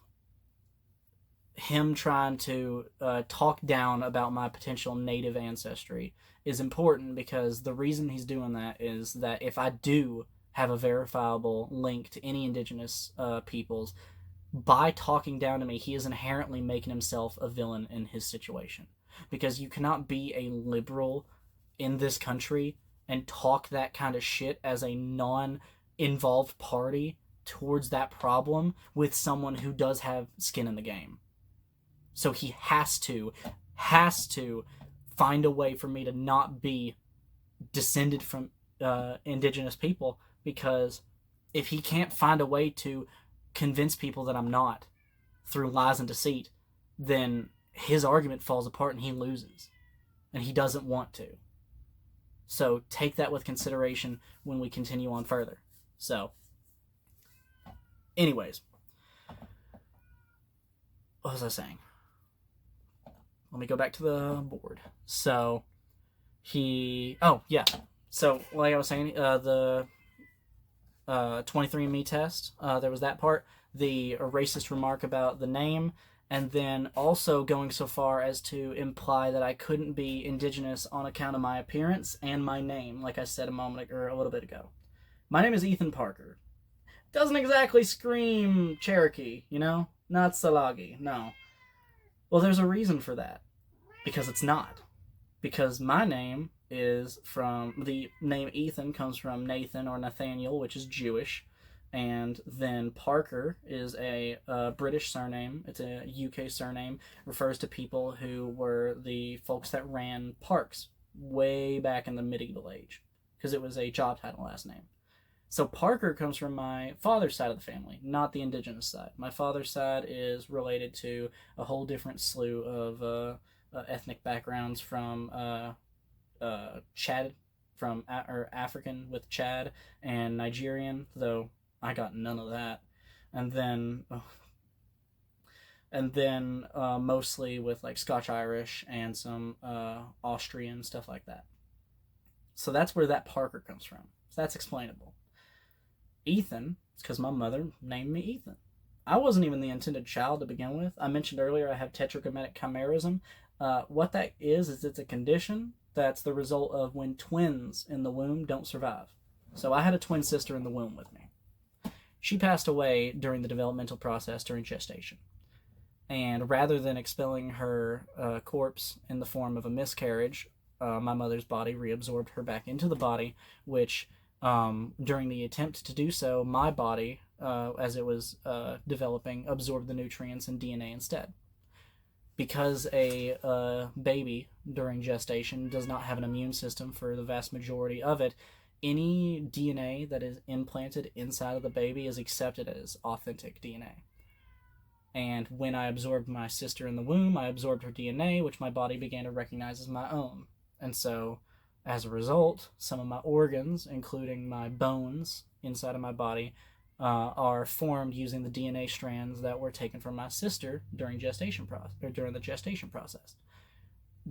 him trying to talk down about my potential native ancestry is important, because the reason he's doing that is that if I do have a verifiable link to any indigenous peoples, by talking down to me, he is inherently making himself a villain in his situation. Because you cannot be a liberal in this country and talk that kind of shit as a non-involved party towards that problem with someone who does have skin in the game. So he has to find a way for me to not be descended from indigenous people, because if he can't find a way to convince people that I'm not through lies and deceit, then his argument falls apart and he loses. And he doesn't want to. So take that with consideration when we continue on further. So, anyways, what was I saying? Let me go back to the board. So, Oh yeah. So like I was saying, the 23andMe test. There was that part, the racist remark about the name, and then also going so far as to imply that I couldn't be indigenous on account of my appearance and my name, like I said a little bit ago. My name is Ethan Parker. Doesn't exactly scream Cherokee, you know? Not Salagi, no. Well, there's a reason for that. Because it's not. Because my name is from, the name Ethan comes from Nathan or Nathaniel, which is Jewish, and then Parker is a British surname. It's a UK surname, refers to people who were the folks that ran parks way back in the medieval age, because it was a job title last name. So Parker comes from my father's side of the family, not the indigenous side. My father's side is related to a whole different slew of ethnic backgrounds from Chad, or African with Chad, and Nigerian, though I got none of that. And then mostly with like Scotch Irish and some Austrian stuff like that. So that's where that Parker comes from. So that's explainable. Ethan, it's because my mother named me Ethan. I wasn't even the intended child to begin with. I mentioned earlier I have tetragrammatic chimerism. What that is it's a condition that's the result of when twins in the womb don't survive. So I had a twin sister in the womb with me. She passed away during the developmental process during gestation. And rather than expelling her corpse in the form of a miscarriage, my mother's body reabsorbed her back into the body, which during the attempt to do so, my body, as it was developing, absorbed the nutrients and DNA instead. Because a baby during gestation does not have an immune system for the vast majority of it, any DNA that is implanted inside of the baby is accepted as authentic DNA. And when I absorbed my sister in the womb, I absorbed her DNA, which my body began to recognize as my own. And so, as a result, some of my organs, including my bones inside of my body, are formed using the DNA strands that were taken from my sister during during the gestation process.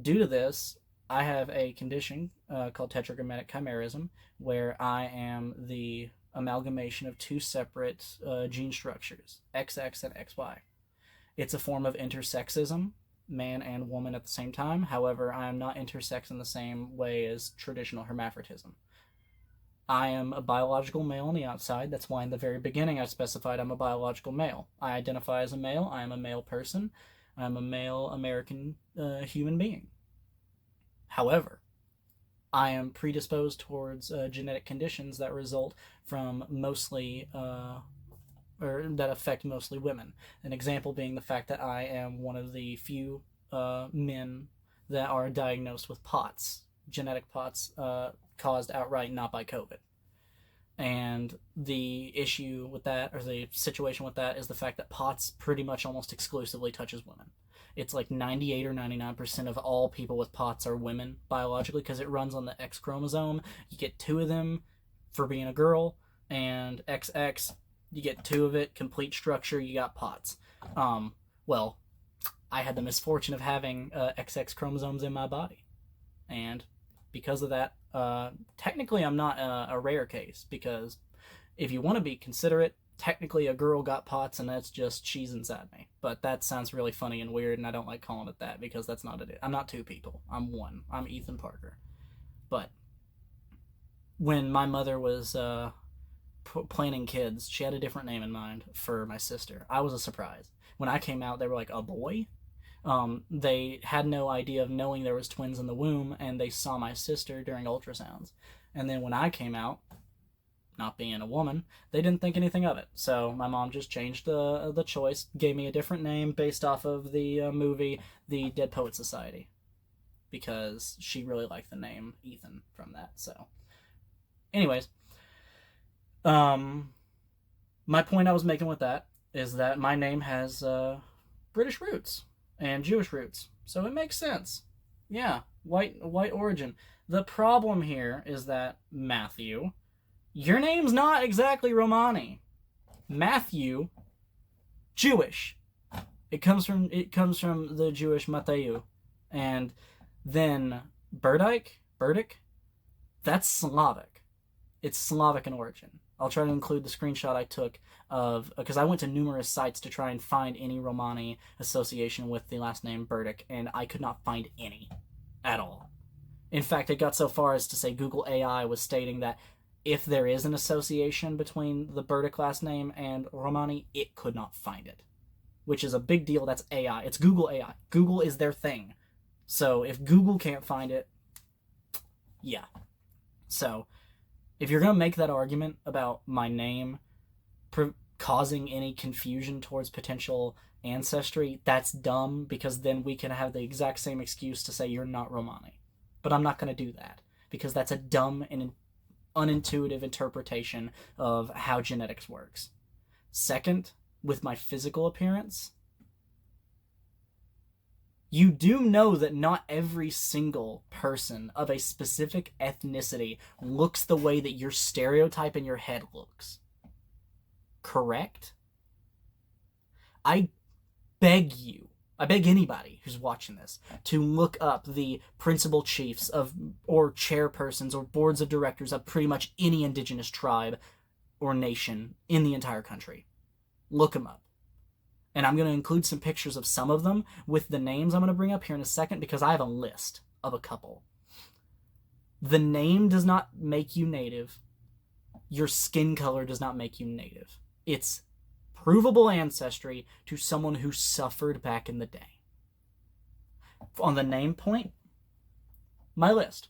Due to this, I have a condition called tetragrammatic chimerism, where I am the amalgamation of two separate gene structures, XX and XY. It's a form of intersexism, man and woman at the same time. However, I am not intersex in the same way as traditional hermaphroditism. I am a biological male on the outside. That's why in the very beginning I specified I'm a biological male. I identify as a male. I am a male person. I'm a male American human being. However, I am predisposed towards genetic conditions that result from mostly or that affect mostly women. An example being the fact that I am one of the few men that are diagnosed with POTS, genetic POTS, caused outright not by COVID. And the issue with that, or the situation with that, is the fact that POTS pretty much almost exclusively touches women. It's like 98 or 99% of all people with POTS are women biologically, because it runs on the X chromosome. You get 2 of them for being a girl, and XX, you get 2 of it, complete structure, you got POTS. Well, I had the misfortune of having XX chromosomes in my body. And because of that, technically I'm not a rare case, because if you want to be considerate, technically a girl got POTS, and that's just she's inside me. But that sounds really funny and weird, and I don't like calling it that, because that's not it. I'm not 2 people. I'm one. I'm Ethan Parker. But when my mother was planning kids, she had a different name in mind for my sister. I was a surprise. When I came out, they were like, a boy? They had no idea of knowing there was twins in the womb, and they saw my sister during ultrasounds. And then when I came out, not being a woman, they didn't think anything of it. So my mom just changed the choice, gave me a different name based off of the movie The Dead Poet Society, because she really liked the name Ethan from that. So anyways, my point I was making with that is that my name has British roots and Jewish roots, so it makes sense. Yeah, white origin. The problem here is that Matthew, your name's not exactly Romani. Matthew, Jewish. It comes from the Jewish Matthew, and then Berdyck. Berdyck? That's Slavic. It's Slavic in origin. I'll try to include the screenshot I took of, because I went to numerous sites to try and find any Romani association with the last name Berdyck, and I could not find any at all. In fact, it got so far as to say Google AI was stating that if there is an association between the Berdyck last name and Romani, it could not find it, which is a big deal. That's AI. It's Google AI. Google is their thing. So if Google can't find it, yeah. So if you're going to make that argument about my name causing any confusion towards potential ancestry, that's dumb, because then we can have the exact same excuse to say you're not Romani. But I'm not going to do that, because that's a dumb and unintuitive interpretation of how genetics works. Second, with my physical appearance, you do know that not every single person of a specific ethnicity looks the way that your stereotype in your head looks. Correct? I beg anybody who's watching this to look up the principal chiefs of, or chairpersons, or boards of directors of pretty much any indigenous tribe or nation in the entire country. Look them up. And I'm going to include some pictures of some of them with the names I'm going to bring up here in a second, because I have a list of a couple. The name does not make you native. Your skin color does not make you native. It's provable ancestry to someone who suffered back in the day. On the name point, my list.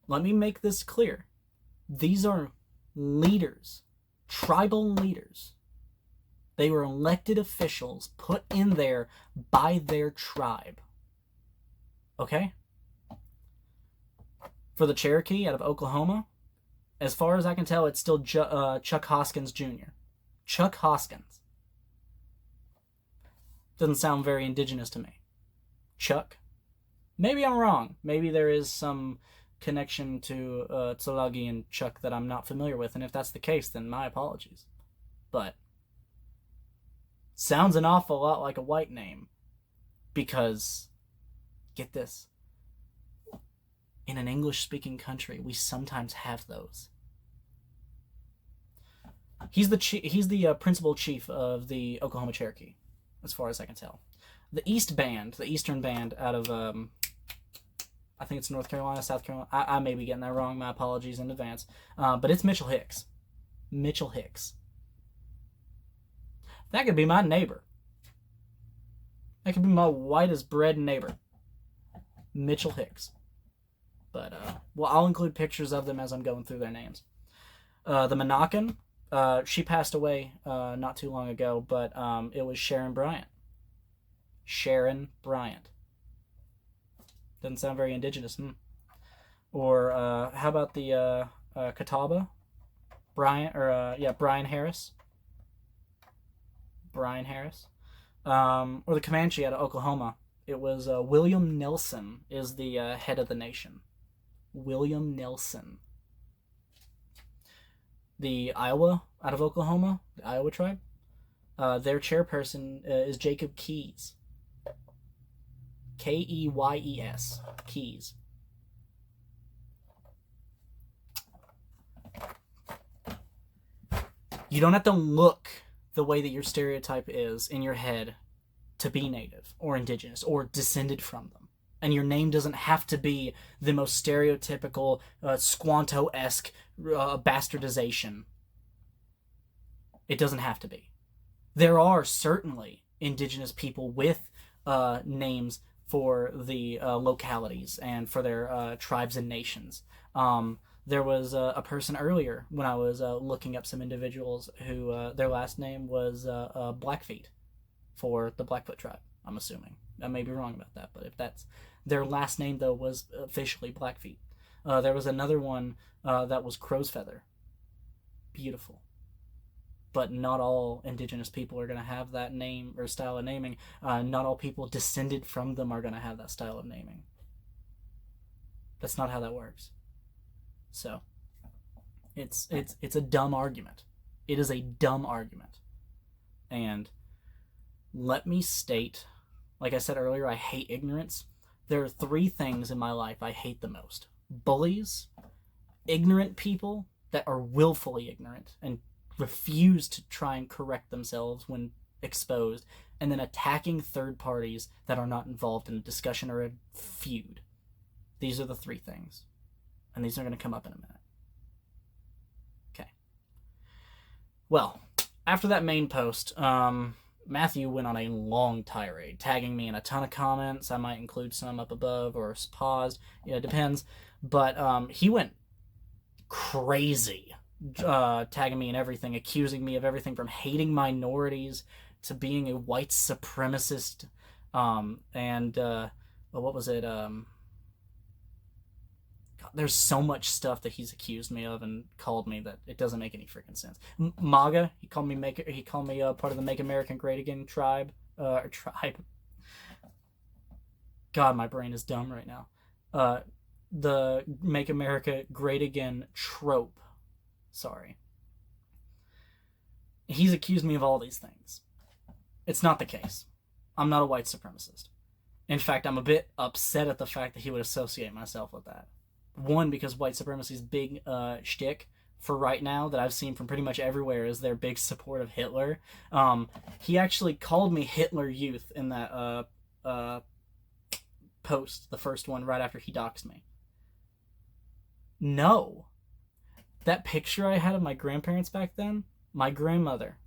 Let me make this clear. These are leaders, tribal leaders. They were elected officials put in there by their tribe. Okay? For the Cherokee out of Oklahoma, as far as I can tell, it's still Chuck Hoskins Jr. Chuck Hoskins. Doesn't sound very indigenous to me. Chuck? Maybe I'm wrong. Maybe there is some connection to Tsolagi and Chuck that I'm not familiar with, and if that's the case, then my apologies. But sounds an awful lot like a white name, because, get this, in an English-speaking country, we sometimes have those. He's the principal chief of the Oklahoma Cherokee, as far as I can tell. The Eastern Band out of, I think it's North Carolina, South Carolina. I may be getting that wrong. My apologies in advance. But it's Mitchell Hicks. Mitchell Hicks. That could be my neighbor. That could be my white as bread neighbor. Mitchell Hicks. But, well, I'll include pictures of them as I'm going through their names. The Monacan, she passed away not too long ago, but it was Sharon Bryant. Sharon Bryant. Doesn't sound very indigenous. Or how about the Catawba? Brian Harris. Brian Harris. Or the Comanche out of Oklahoma. It was William Nelson is the head of the nation. William Nelson. The Iowa out of Oklahoma, the Iowa tribe, their chairperson is Jacob Keyes. Keyes. Keyes. You don't have to look the way that your stereotype is in your head to be native or indigenous or descended from them. And your name doesn't have to be the most stereotypical, Squanto-esque bastardization. It doesn't have to be. There are certainly indigenous people with names for the localities and for their tribes and nations. There was a person earlier when I was looking up some individuals who their last name was Blackfeet for the Blackfoot tribe, I'm assuming. I may be wrong about that, but if that's their last name, though, was officially Blackfeet. There was another one that was Crow's Feather. Beautiful. But not all indigenous people are going to have that name or style of naming. Not all people descended from them are going to have that style of naming. That's not how that works. So, it's a dumb argument. It is a dumb argument. And let me state, like I said earlier, I hate ignorance, There are three things in my life I hate the most: bullies, ignorant people that are willfully ignorant and refuse to try and correct themselves when exposed, and then attacking third parties that are not involved in a discussion or a feud. These are the three things, and these are going to come up in a minute. Okay. Well, after that main post, Matthew went on a long tirade, tagging me in a ton of comments. I might include some up above or paused. It depends. But he went crazy, tagging me in everything, accusing me of everything from hating minorities to being a white supremacist. What was it? There's so much stuff that he's accused me of and called me that it doesn't make any freaking sense. MAGA, he called me part of the Make America Great Again tribe. God, my brain is dumb right now. The Make America Great Again trope. Sorry. He's accused me of all these things. It's not the case. I'm not a white supremacist. In fact, I'm a bit upset at the fact that he would associate myself with that. One, because white supremacy's big shtick for right now that I've seen from pretty much everywhere is their big support of Hitler. He actually called me Hitler Youth in that post, the first one, right after he doxed me. No. That picture I had of my grandparents back then, my grandmother,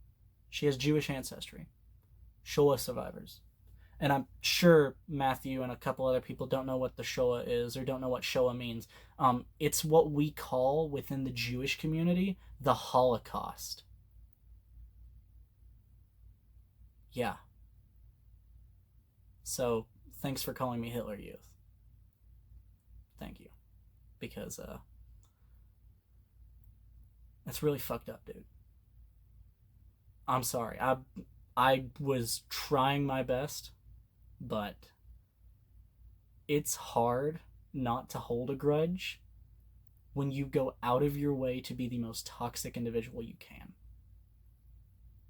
she has Jewish ancestry. Shoah survivors. And I'm sure Matthew and a couple other people don't know what the Shoah is or don't know what Shoah means. It's what we call within the Jewish community the Holocaust. Yeah. So, thanks for calling me Hitler Youth. Thank you. Because, that's really fucked up, dude. I'm sorry. I was trying my best, but it's hard not to hold a grudge when you go out of your way to be the most toxic individual you can.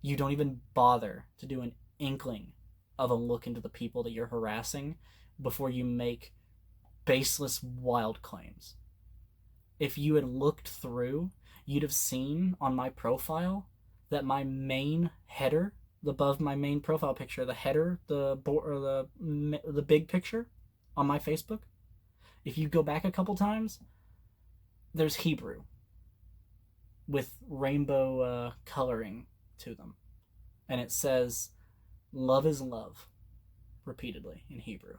You don't even bother to do an inkling of a look into the people that you're harassing before you make baseless, wild claims. If you had looked through, you'd have seen on my profile that my main header, above my main profile picture, the header, the big picture on my Facebook, if you go back a couple times, there's Hebrew with rainbow coloring to them. And it says, "Love is love," repeatedly in Hebrew.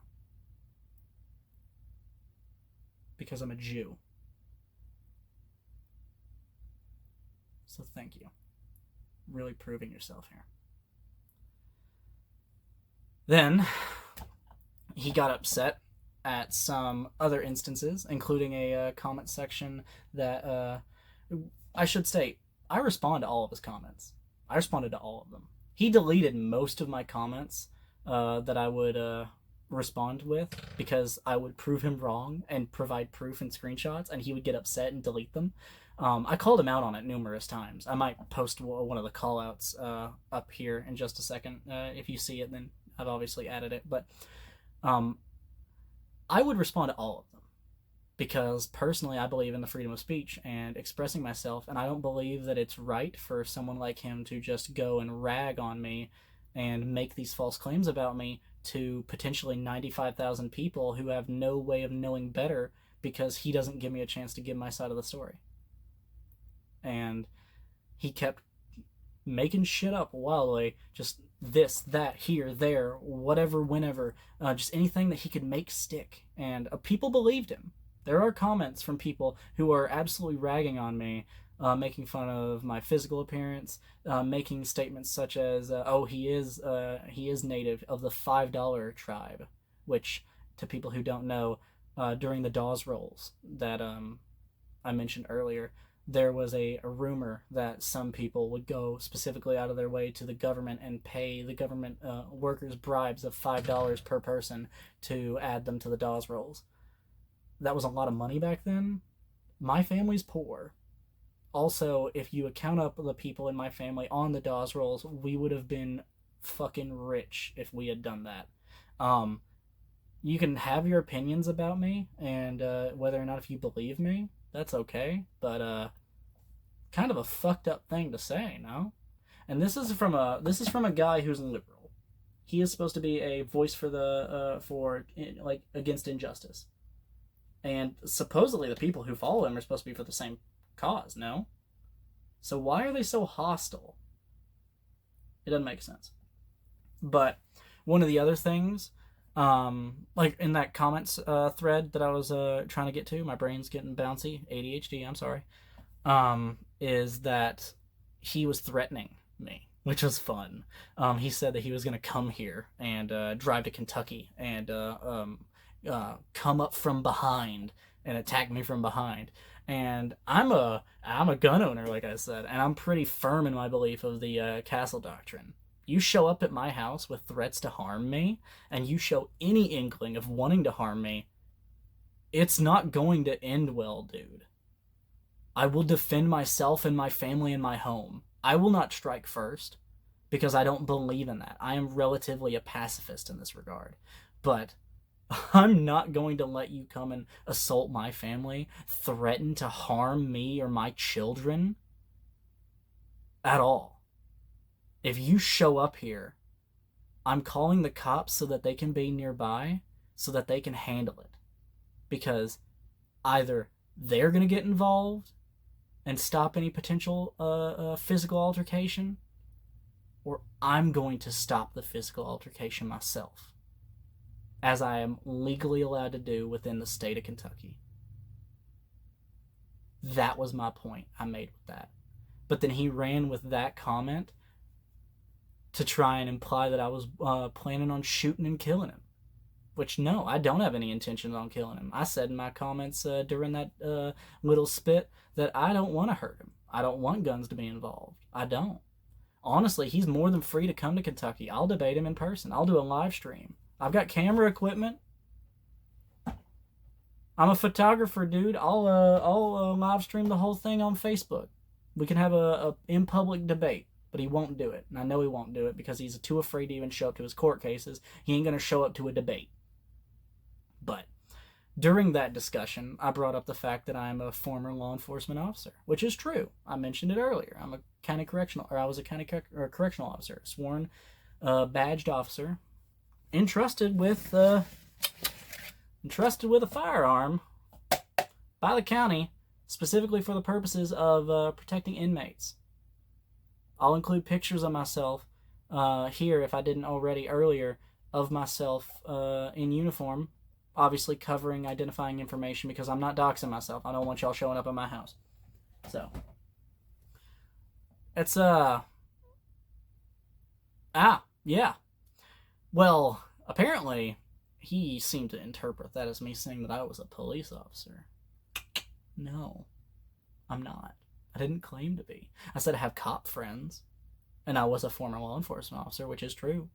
Because I'm a Jew. So thank you. Really proving yourself here. Then he got upset at some other instances, including a comment section that I should state, I respond to all of his comments. I responded to all of them. He deleted most of my comments that I would respond with because I would prove him wrong and provide proof and screenshots, and he would get upset and delete them. I called him out on it numerous times. I might post one of the call-outs up here in just a second. If you see it, then I've obviously added it. But I would respond to all of them because personally I believe in the freedom of speech and expressing myself, and I don't believe that it's right for someone like him to just go and rag on me and make these false claims about me to potentially 95,000 people who have no way of knowing better because he doesn't give me a chance to give my side of the story. And he kept making shit up wildly, just this, that, here, there, whatever, whenever, just anything that he could make stick. And people believed him. There are comments from people who are absolutely ragging on me, making fun of my physical appearance, making statements such as, "Oh, he is native of the $5 tribe," which, to people who don't know, during the Dawes rolls that I mentioned earlier, there was a rumor that some people would go specifically out of their way to the government and pay the government workers bribes of $5 per person to add them to the Dawes rolls. That was a lot of money back then. My family's poor. Also, if you account up the people in my family on the Dawes rolls, we would have been fucking rich if we had done that. You can have your opinions about me, and whether or not if you believe me, that's okay. But kind of a fucked up thing to say, no? And this is from a guy who's liberal. He is supposed to be a voice for like against injustice, and supposedly the people who follow him are supposed to be for the same cause. No, so why are they so hostile? It doesn't make sense. But one of the other things, like in that comments thread that I was trying to get to, my brain's getting bouncy, ADHD, I'm sorry, is that he was threatening me, which was fun. He said that he was going to come here and drive to Kentucky and come up from behind and attack me from behind. And I'm a gun owner, like I said, and I'm pretty firm in my belief of the castle doctrine. You show up at my house with threats to harm me, and you show any inkling of wanting to harm me, it's not going to end well, dude. I will defend myself and my family and my home. I will not strike first, because I don't believe in that. I am relatively a pacifist in this regard. But I'm not going to let you come and assault my family, threaten to harm me or my children at all. If you show up here, I'm calling the cops so that they can be nearby, so that they can handle it. Because either they're going to get involved and stop any potential physical altercation, or I'm going to stop the physical altercation myself, as I am legally allowed to do within the state of Kentucky. That was my point I made with that. But then he ran with that comment to try and imply that I was planning on shooting and killing him. Which, no, I don't have any intentions on killing him. I said in my comments during that little spit that I don't want to hurt him. I don't want guns to be involved. I don't. Honestly, he's more than free to come to Kentucky. I'll debate him in person. I'll do a live stream. I've got camera equipment. I'm a photographer, dude. I'll live stream the whole thing on Facebook. We can have a in public debate. But he won't do it. And I know he won't do it because he's too afraid to even show up to his court cases. He ain't going to show up to a debate. But during that discussion, I brought up the fact that I'm a former law enforcement officer, which is true. I mentioned it earlier. I was a county correctional officer, sworn badged officer, entrusted with a firearm by the county, specifically for the purposes of protecting inmates. I'll include pictures of myself here, if I didn't already earlier, of myself in uniform, obviously covering identifying information because I'm not doxing myself. I don't want y'all showing up at my house. So, it's, yeah. Well, apparently, he seemed to interpret that as me saying that I was a police officer. No, I'm not. I didn't claim to be. I said I have cop friends, and I was a former law enforcement officer, which is true.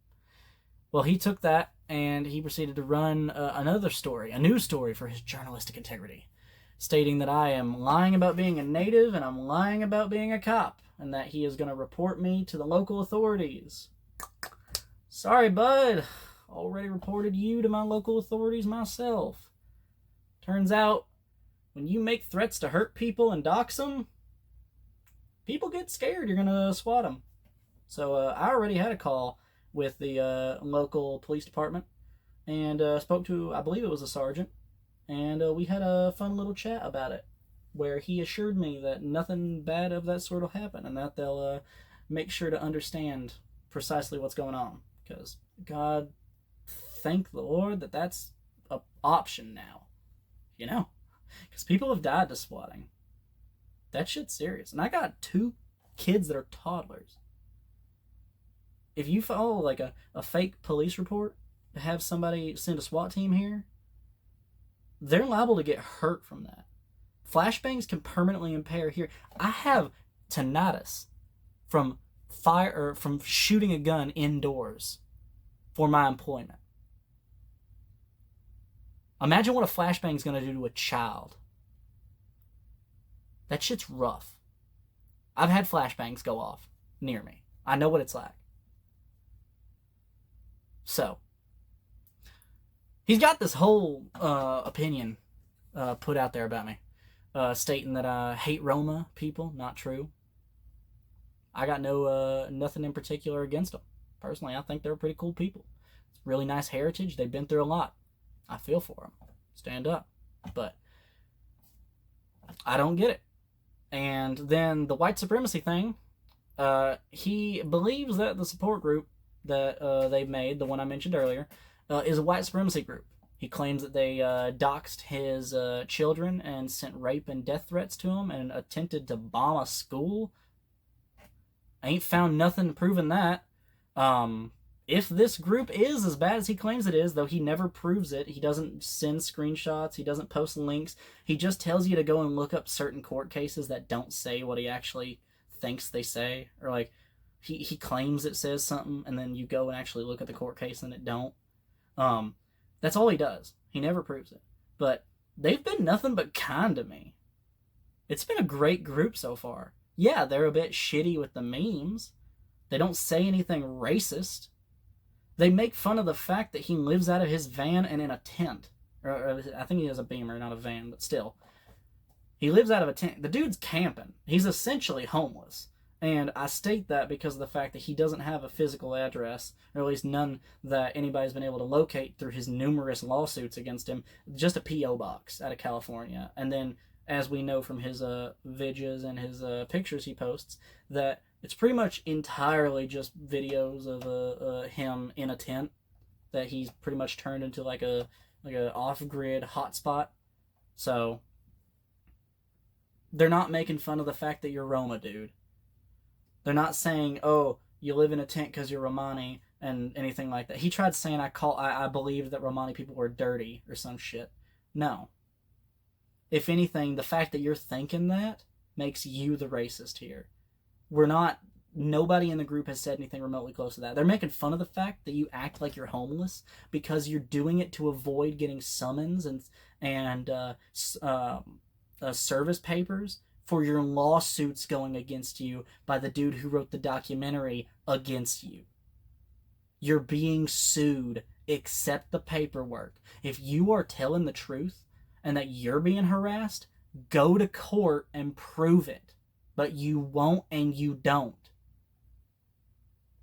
Well, he took that, and he proceeded to run another story, a news story for his journalistic integrity, stating that I am lying about being a native, and I'm lying about being a cop, and that he is going to report me to the local authorities. Sorry, bud. Already reported you to my local authorities myself. Turns out, when you make threats to hurt people and dox them, people get scared you're going to swat them. So I already had a call with the local police department and spoke to, I believe it was a sergeant, and we had a fun little chat about it, where he assured me that nothing bad of that sort will happen and that they'll make sure to understand precisely what's going on. Because, God, thank the Lord that that's an option now. You know? Because people have died to swatting. That shit's serious. And I got 2 kids that are toddlers. If you follow like a fake police report to have somebody send a SWAT team here, they're liable to get hurt from that. Flashbangs can permanently impair here. I have tinnitus from from shooting a gun indoors for my employment. Imagine what a flashbang is going to do to a child. That shit's rough. I've had flashbangs go off near me. I know what it's like. So, He's got this whole opinion put out there about me, stating that I hate Roma people. Not true. I got nothing in particular against them. Personally, I think they're pretty cool people. It's really nice heritage. They've been through a lot. I feel for them. Stand up. But I don't get it. And then the white supremacy thing, he believes that the support group that they've made, the one I mentioned earlier, is a white supremacy group. He claims that they doxed his children and sent rape and death threats to him and attempted to bomb a school. I ain't found nothing proving that. If this group is as bad as he claims it is, though he never proves it, he doesn't send screenshots, he doesn't post links, he just tells you to go and look up certain court cases that don't say what he actually thinks they say, or like he claims it says something and then you go and actually look at the court case and it don't. That's all he does. He never proves it. But they've been nothing but kind to me. It's been a great group so far. Yeah, they're a bit shitty with the memes. They don't say anything racist. They make fun of the fact that he lives out of his van and in a tent. Or I think he has a Beamer, not a van, but still. He lives out of a tent. The dude's camping. He's essentially homeless. And I state that because of the fact that he doesn't have a physical address, or at least none that anybody's been able to locate through his numerous lawsuits against him. Just a P.O. box out of California. And then, as we know from his vidges and his pictures he posts, that it's pretty much entirely just videos of him in a tent that he's pretty much turned into like a off-grid hotspot. So they're not making fun of the fact that you're Roma, dude. They're not saying, oh, you live in a tent because you're Romani and anything like that. He tried saying I believed that Romani people were dirty or some shit. No. If anything, the fact that you're thinking that makes you the racist here. Nobody in the group has said anything remotely close to that. They're making fun of the fact that you act like you're homeless because you're doing it to avoid getting summons and service papers for your lawsuits going against you by the dude who wrote the documentary against you. You're being sued. Accept the paperwork. If you are telling the truth and that you're being harassed, go to court and prove it. But you won't and you don't.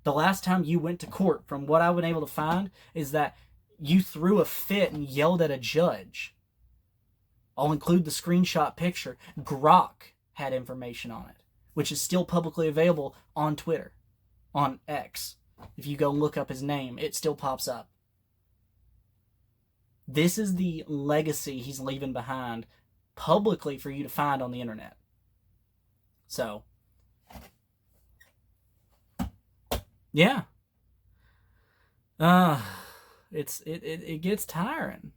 The last time you went to court, from what I've been able to find, is that you threw a fit and yelled at a judge. I'll include the screenshot picture. Grok had information on it, which is still publicly available on Twitter, on X. If you go look up his name, it still pops up. This is the legacy he's leaving behind publicly for you to find on the internet. So, yeah. It gets tiring.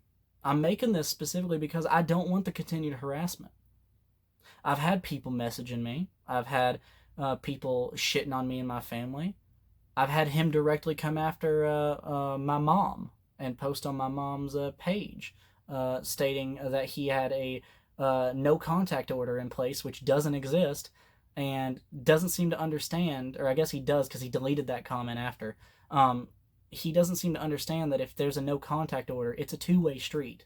I'm making this specifically because I don't want the continued harassment. I've had people messaging me. I've had people shitting on me and my family. I've had him directly come after my mom and post on my mom's page stating that he had a no contact order in place, which doesn't exist, and doesn't seem to understand, or I guess he does because he deleted that comment after. He doesn't seem to understand that if there's a no contact order, it's a two-way street.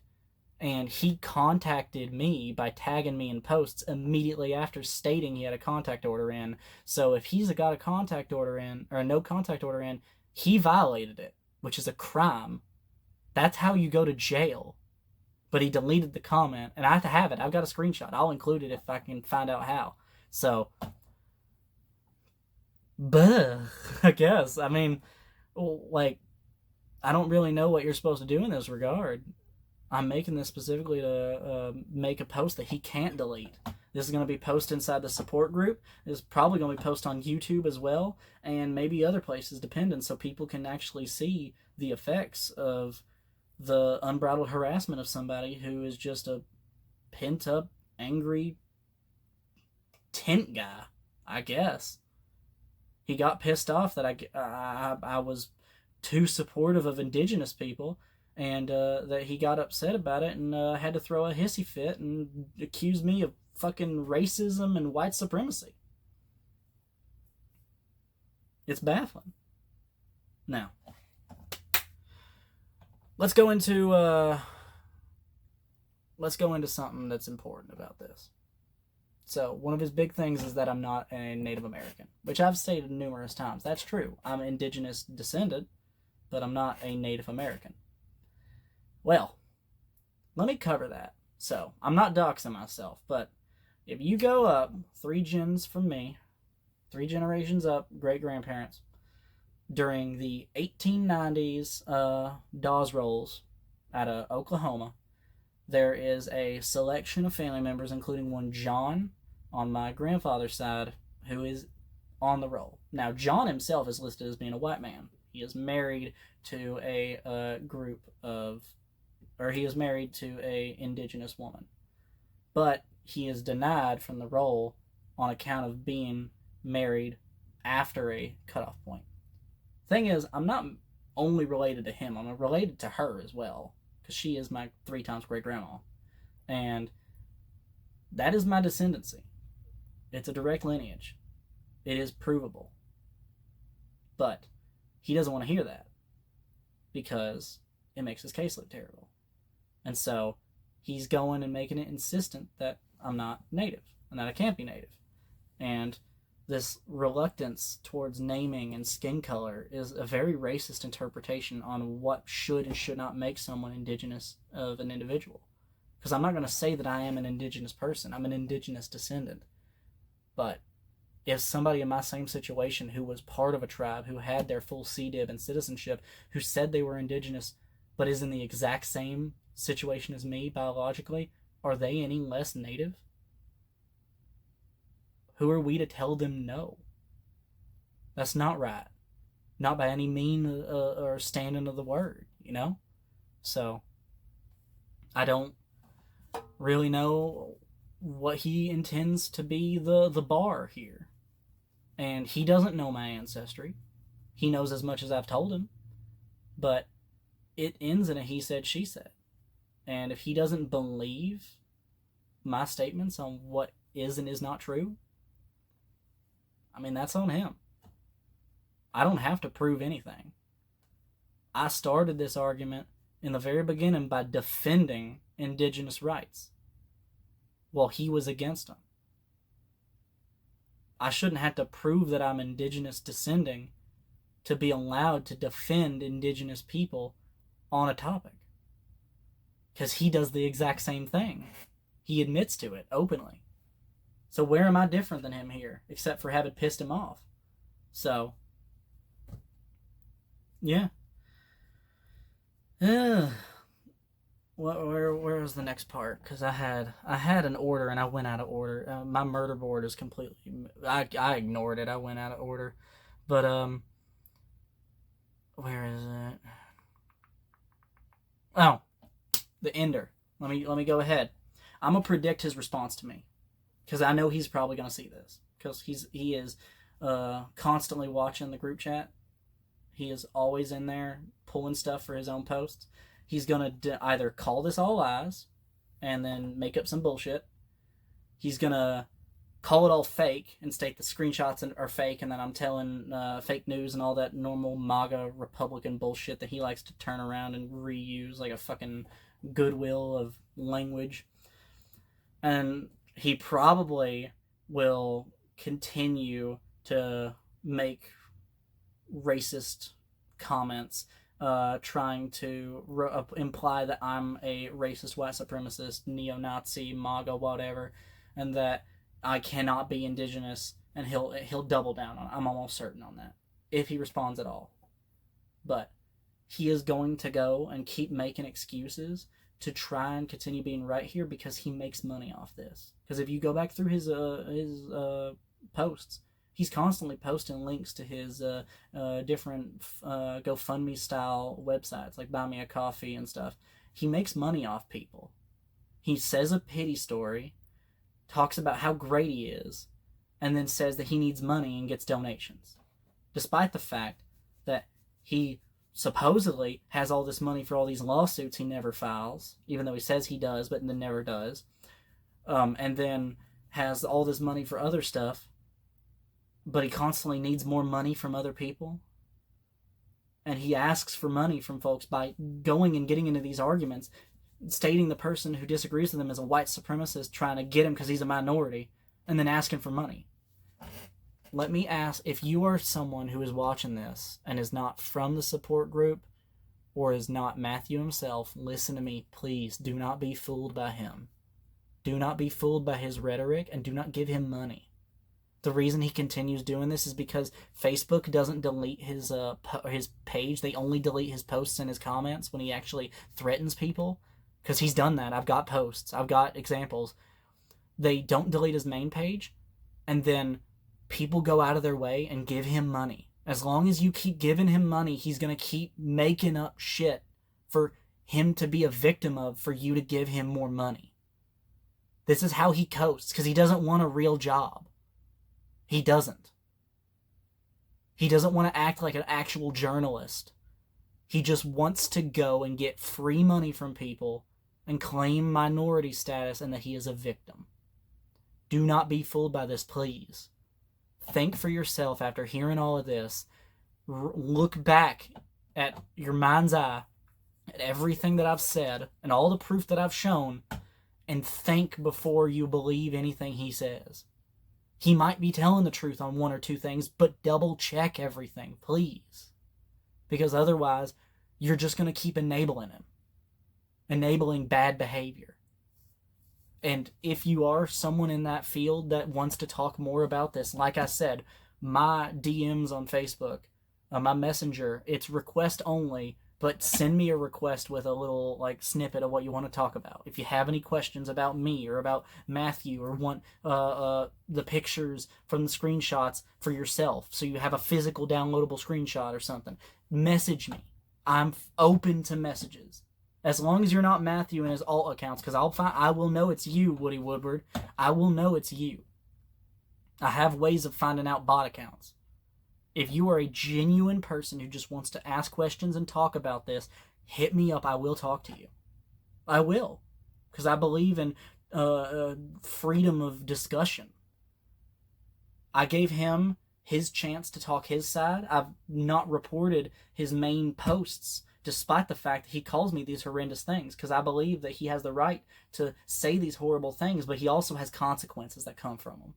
And he contacted me by tagging me in posts immediately after stating he had a contact order in. So if he's got a contact order in, or a no contact order in, he violated it, which is a crime. That's how you go to jail. But he deleted the comment, and I have to have it. I've got a screenshot. I'll include it if I can find out how. So, I guess. I mean, like, I don't really know what you're supposed to do in this regard. I'm making this specifically to make a post that he can't delete. This is going to be posted inside the support group. It's probably going to be posted on YouTube as well, and maybe other places, depending, so people can actually see the effects of the unbridled harassment of somebody who is just a pent-up, angry tent guy, I guess. He got pissed off that I was too supportive of indigenous people, and that he got upset about it and had to throw a hissy fit and accuse me of fucking racism and white supremacy. It's baffling. Now, let's go into something that's important about this. So one of his big things is that I'm not a Native American, which I've stated numerous times. That's true. I'm indigenous descendant, but I'm not a Native American. Well, let me cover that. So I'm not doxing myself, but if you go up 3 gens from me, 3 generations up, great grandparents, during the 1890s Dawes Rolls out of Oklahoma, there is a selection of family members, including one John on my grandfather's side, who is on the roll. Now, John himself is listed as being a white man. He is married to a he is married to a indigenous woman. But he is denied from the roll on account of being married after a cutoff point. Thing is, I'm not only related to him, I'm related to her as well, because she is my 3 times great grandma. And that is my descendancy. It's a direct lineage. It is provable. But he doesn't want to hear that because it makes his case look terrible. And so he's going and making it insistent that I'm not Native and that I can't be Native. And this reluctance towards naming and skin color is a very racist interpretation on what should and should not make someone indigenous of an individual. Because I'm not going to say that I am an indigenous person. I'm an indigenous descendant. But if somebody in my same situation who was part of a tribe, who had their full CDIB and citizenship, who said they were indigenous, but is in the exact same situation as me biologically, are they any less Native? Who are we to tell them no? That's not right. Not by any mean or standing of the word, you know? So, I don't really know what he intends to be the bar here. And he doesn't know my ancestry. He knows as much as I've told him. But it ends in a he said, she said. And if he doesn't believe my statements on what is and is not true, I mean, that's on him. I don't have to prove anything. I started this argument in the very beginning by defending indigenous rights while he was against them. I shouldn't have to prove that I'm indigenous descending to be allowed to defend indigenous people on a topic. Because he does the exact same thing. He admits to it openly. So where am I different than him here, except for having pissed him off? So, yeah. Where was the next part? Because I had an order and I went out of order. My murder board is completely... I ignored it. I went out of order. But, where is it? Oh, the ender. Let me go ahead. I'm going to predict his response to me. Because I know he's probably going to see this. Because he is constantly watching the group chat. He is always in there pulling stuff for his own posts. He's going to either call this all lies and then make up some bullshit. He's going to call it all fake and state the screenshots are fake and that I'm telling fake news and all that normal MAGA Republican bullshit that he likes to turn around and reuse like a fucking Goodwill of language. And he probably will continue to make racist comments trying to imply that I'm a racist, white supremacist, neo-Nazi, MAGA, whatever, and that I cannot be indigenous, and he'll double down on it. I'm almost certain on that, if he responds at all. But he is going to go and keep making excuses to try and continue being right here because he makes money off this. Because if you go back through his posts, he's constantly posting links to his different GoFundMe style websites like Buy Me a Coffee and stuff. He makes money off people. He says a pity story, talks about how great he is, and then says that he needs money and gets donations. Despite the fact that he supposedly has all this money for all these lawsuits he never files, even though he says he does, but then never does. And then has all this money for other stuff, but he constantly needs more money from other people. And he asks for money from folks by going and getting into these arguments, stating the person who disagrees with him is a white supremacist trying to get him because he's a minority, and then asking for money. Let me ask, if you are someone who is watching this and is not from the support group or is not Matthew himself, listen to me, please. Do not be fooled by him. Do not be fooled by his rhetoric, and do not give him money. The reason he continues doing this is because Facebook doesn't delete his page. They only delete his posts and his comments when he actually threatens people, because he's done that. I've got posts. I've got examples. They don't delete his main page, and then people go out of their way and give him money. As long as you keep giving him money, he's going to keep making up shit for him to be a victim of, for you to give him more money. This is how he coasts, because he doesn't want a real job. He doesn't. He doesn't want to act like an actual journalist. He just wants to go and get free money from people and claim minority status and that he is a victim. Do not be fooled by this, please. Think for yourself after hearing all of this. Look back at your mind's eye at everything that I've said and all the proof that I've shown, and think before you believe anything he says. He might be telling the truth on one or two things, but double check everything, please. Because otherwise, you're just going to keep enabling him. Enabling bad behavior. And if you are someone in that field that wants to talk more about this, like I said, my DMs on Facebook, my messenger, it's request only, but send me a request with a little snippet of what you want to talk about. If you have any questions about me or about Matthew, or want the pictures from the screenshots for yourself, so you have a physical downloadable screenshot or something, message me. I'm open to messages. As long as you're not Matthew and his alt accounts, because I will know it's you, Woody Woodward. I will know it's you. I have ways of finding out bot accounts. If you are a genuine person who just wants to ask questions and talk about this, hit me up. I will talk to you. I will. Because I believe in freedom of discussion. I gave him his chance to talk his side. I've not reported his main posts, despite the fact that he calls me these horrendous things, because I believe that he has the right to say these horrible things, but he also has consequences that come from them.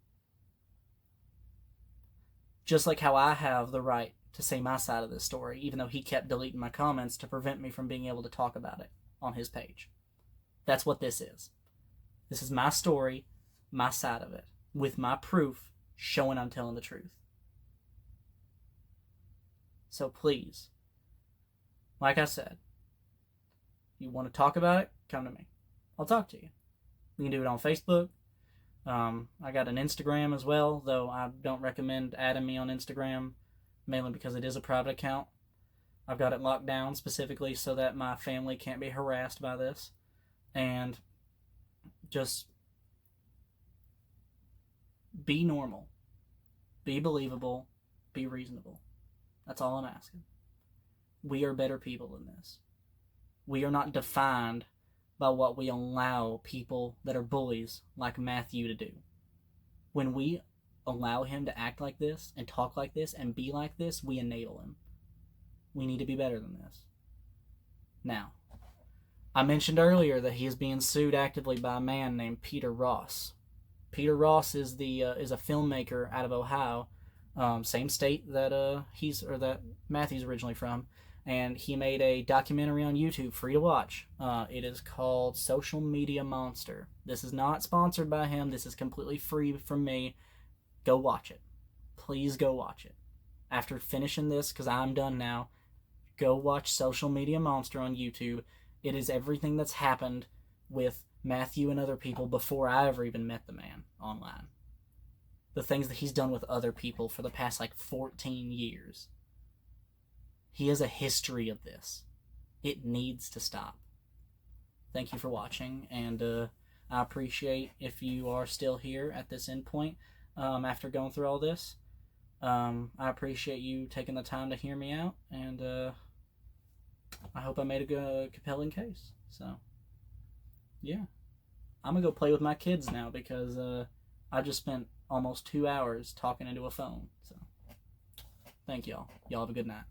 Just like how I have the right to say my side of this story, even though he kept deleting my comments to prevent me from being able to talk about it on his page. That's what this is. This is my story, my side of it, with my proof showing I'm telling the truth. So please, like I said, you want to talk about it, come to me. I'll talk to you. We can do it on Facebook. I got an Instagram as well, though I don't recommend adding me on Instagram, mainly because it is a private account. I've got it locked down specifically so that my family can't be harassed by this. And just be normal. Be believable. Be reasonable. That's all I'm asking. We are better people than this. We are not defined by what we allow people that are bullies like Matthew to do. When we allow him to act like this and talk like this and be like this, we enable him. We need to be better than this. Now, I mentioned earlier that he is being sued actively by a man named Peter Ross. Peter Ross is a filmmaker out of Ohio, same state that that Matthew's originally from. And he made a documentary on YouTube, free to watch. It is called Social Media Monster. This is not sponsored by him. This is completely free from me. Go watch it. Please go watch it. After finishing this, because I'm done now, go watch Social Media Monster on YouTube. It is everything that's happened with Matthew and other people before I ever even met the man online. The things that he's done with other people for the past 14 years. He has a history of this. It needs to stop. Thank you for watching, and I appreciate if you are still here at this end point after going through all this. I appreciate you taking the time to hear me out, and I hope I made a good, compelling case. So, yeah. I'm going to go play with my kids now because I just spent almost 2 hours talking into a phone. So, thank y'all. Y'all have a good night.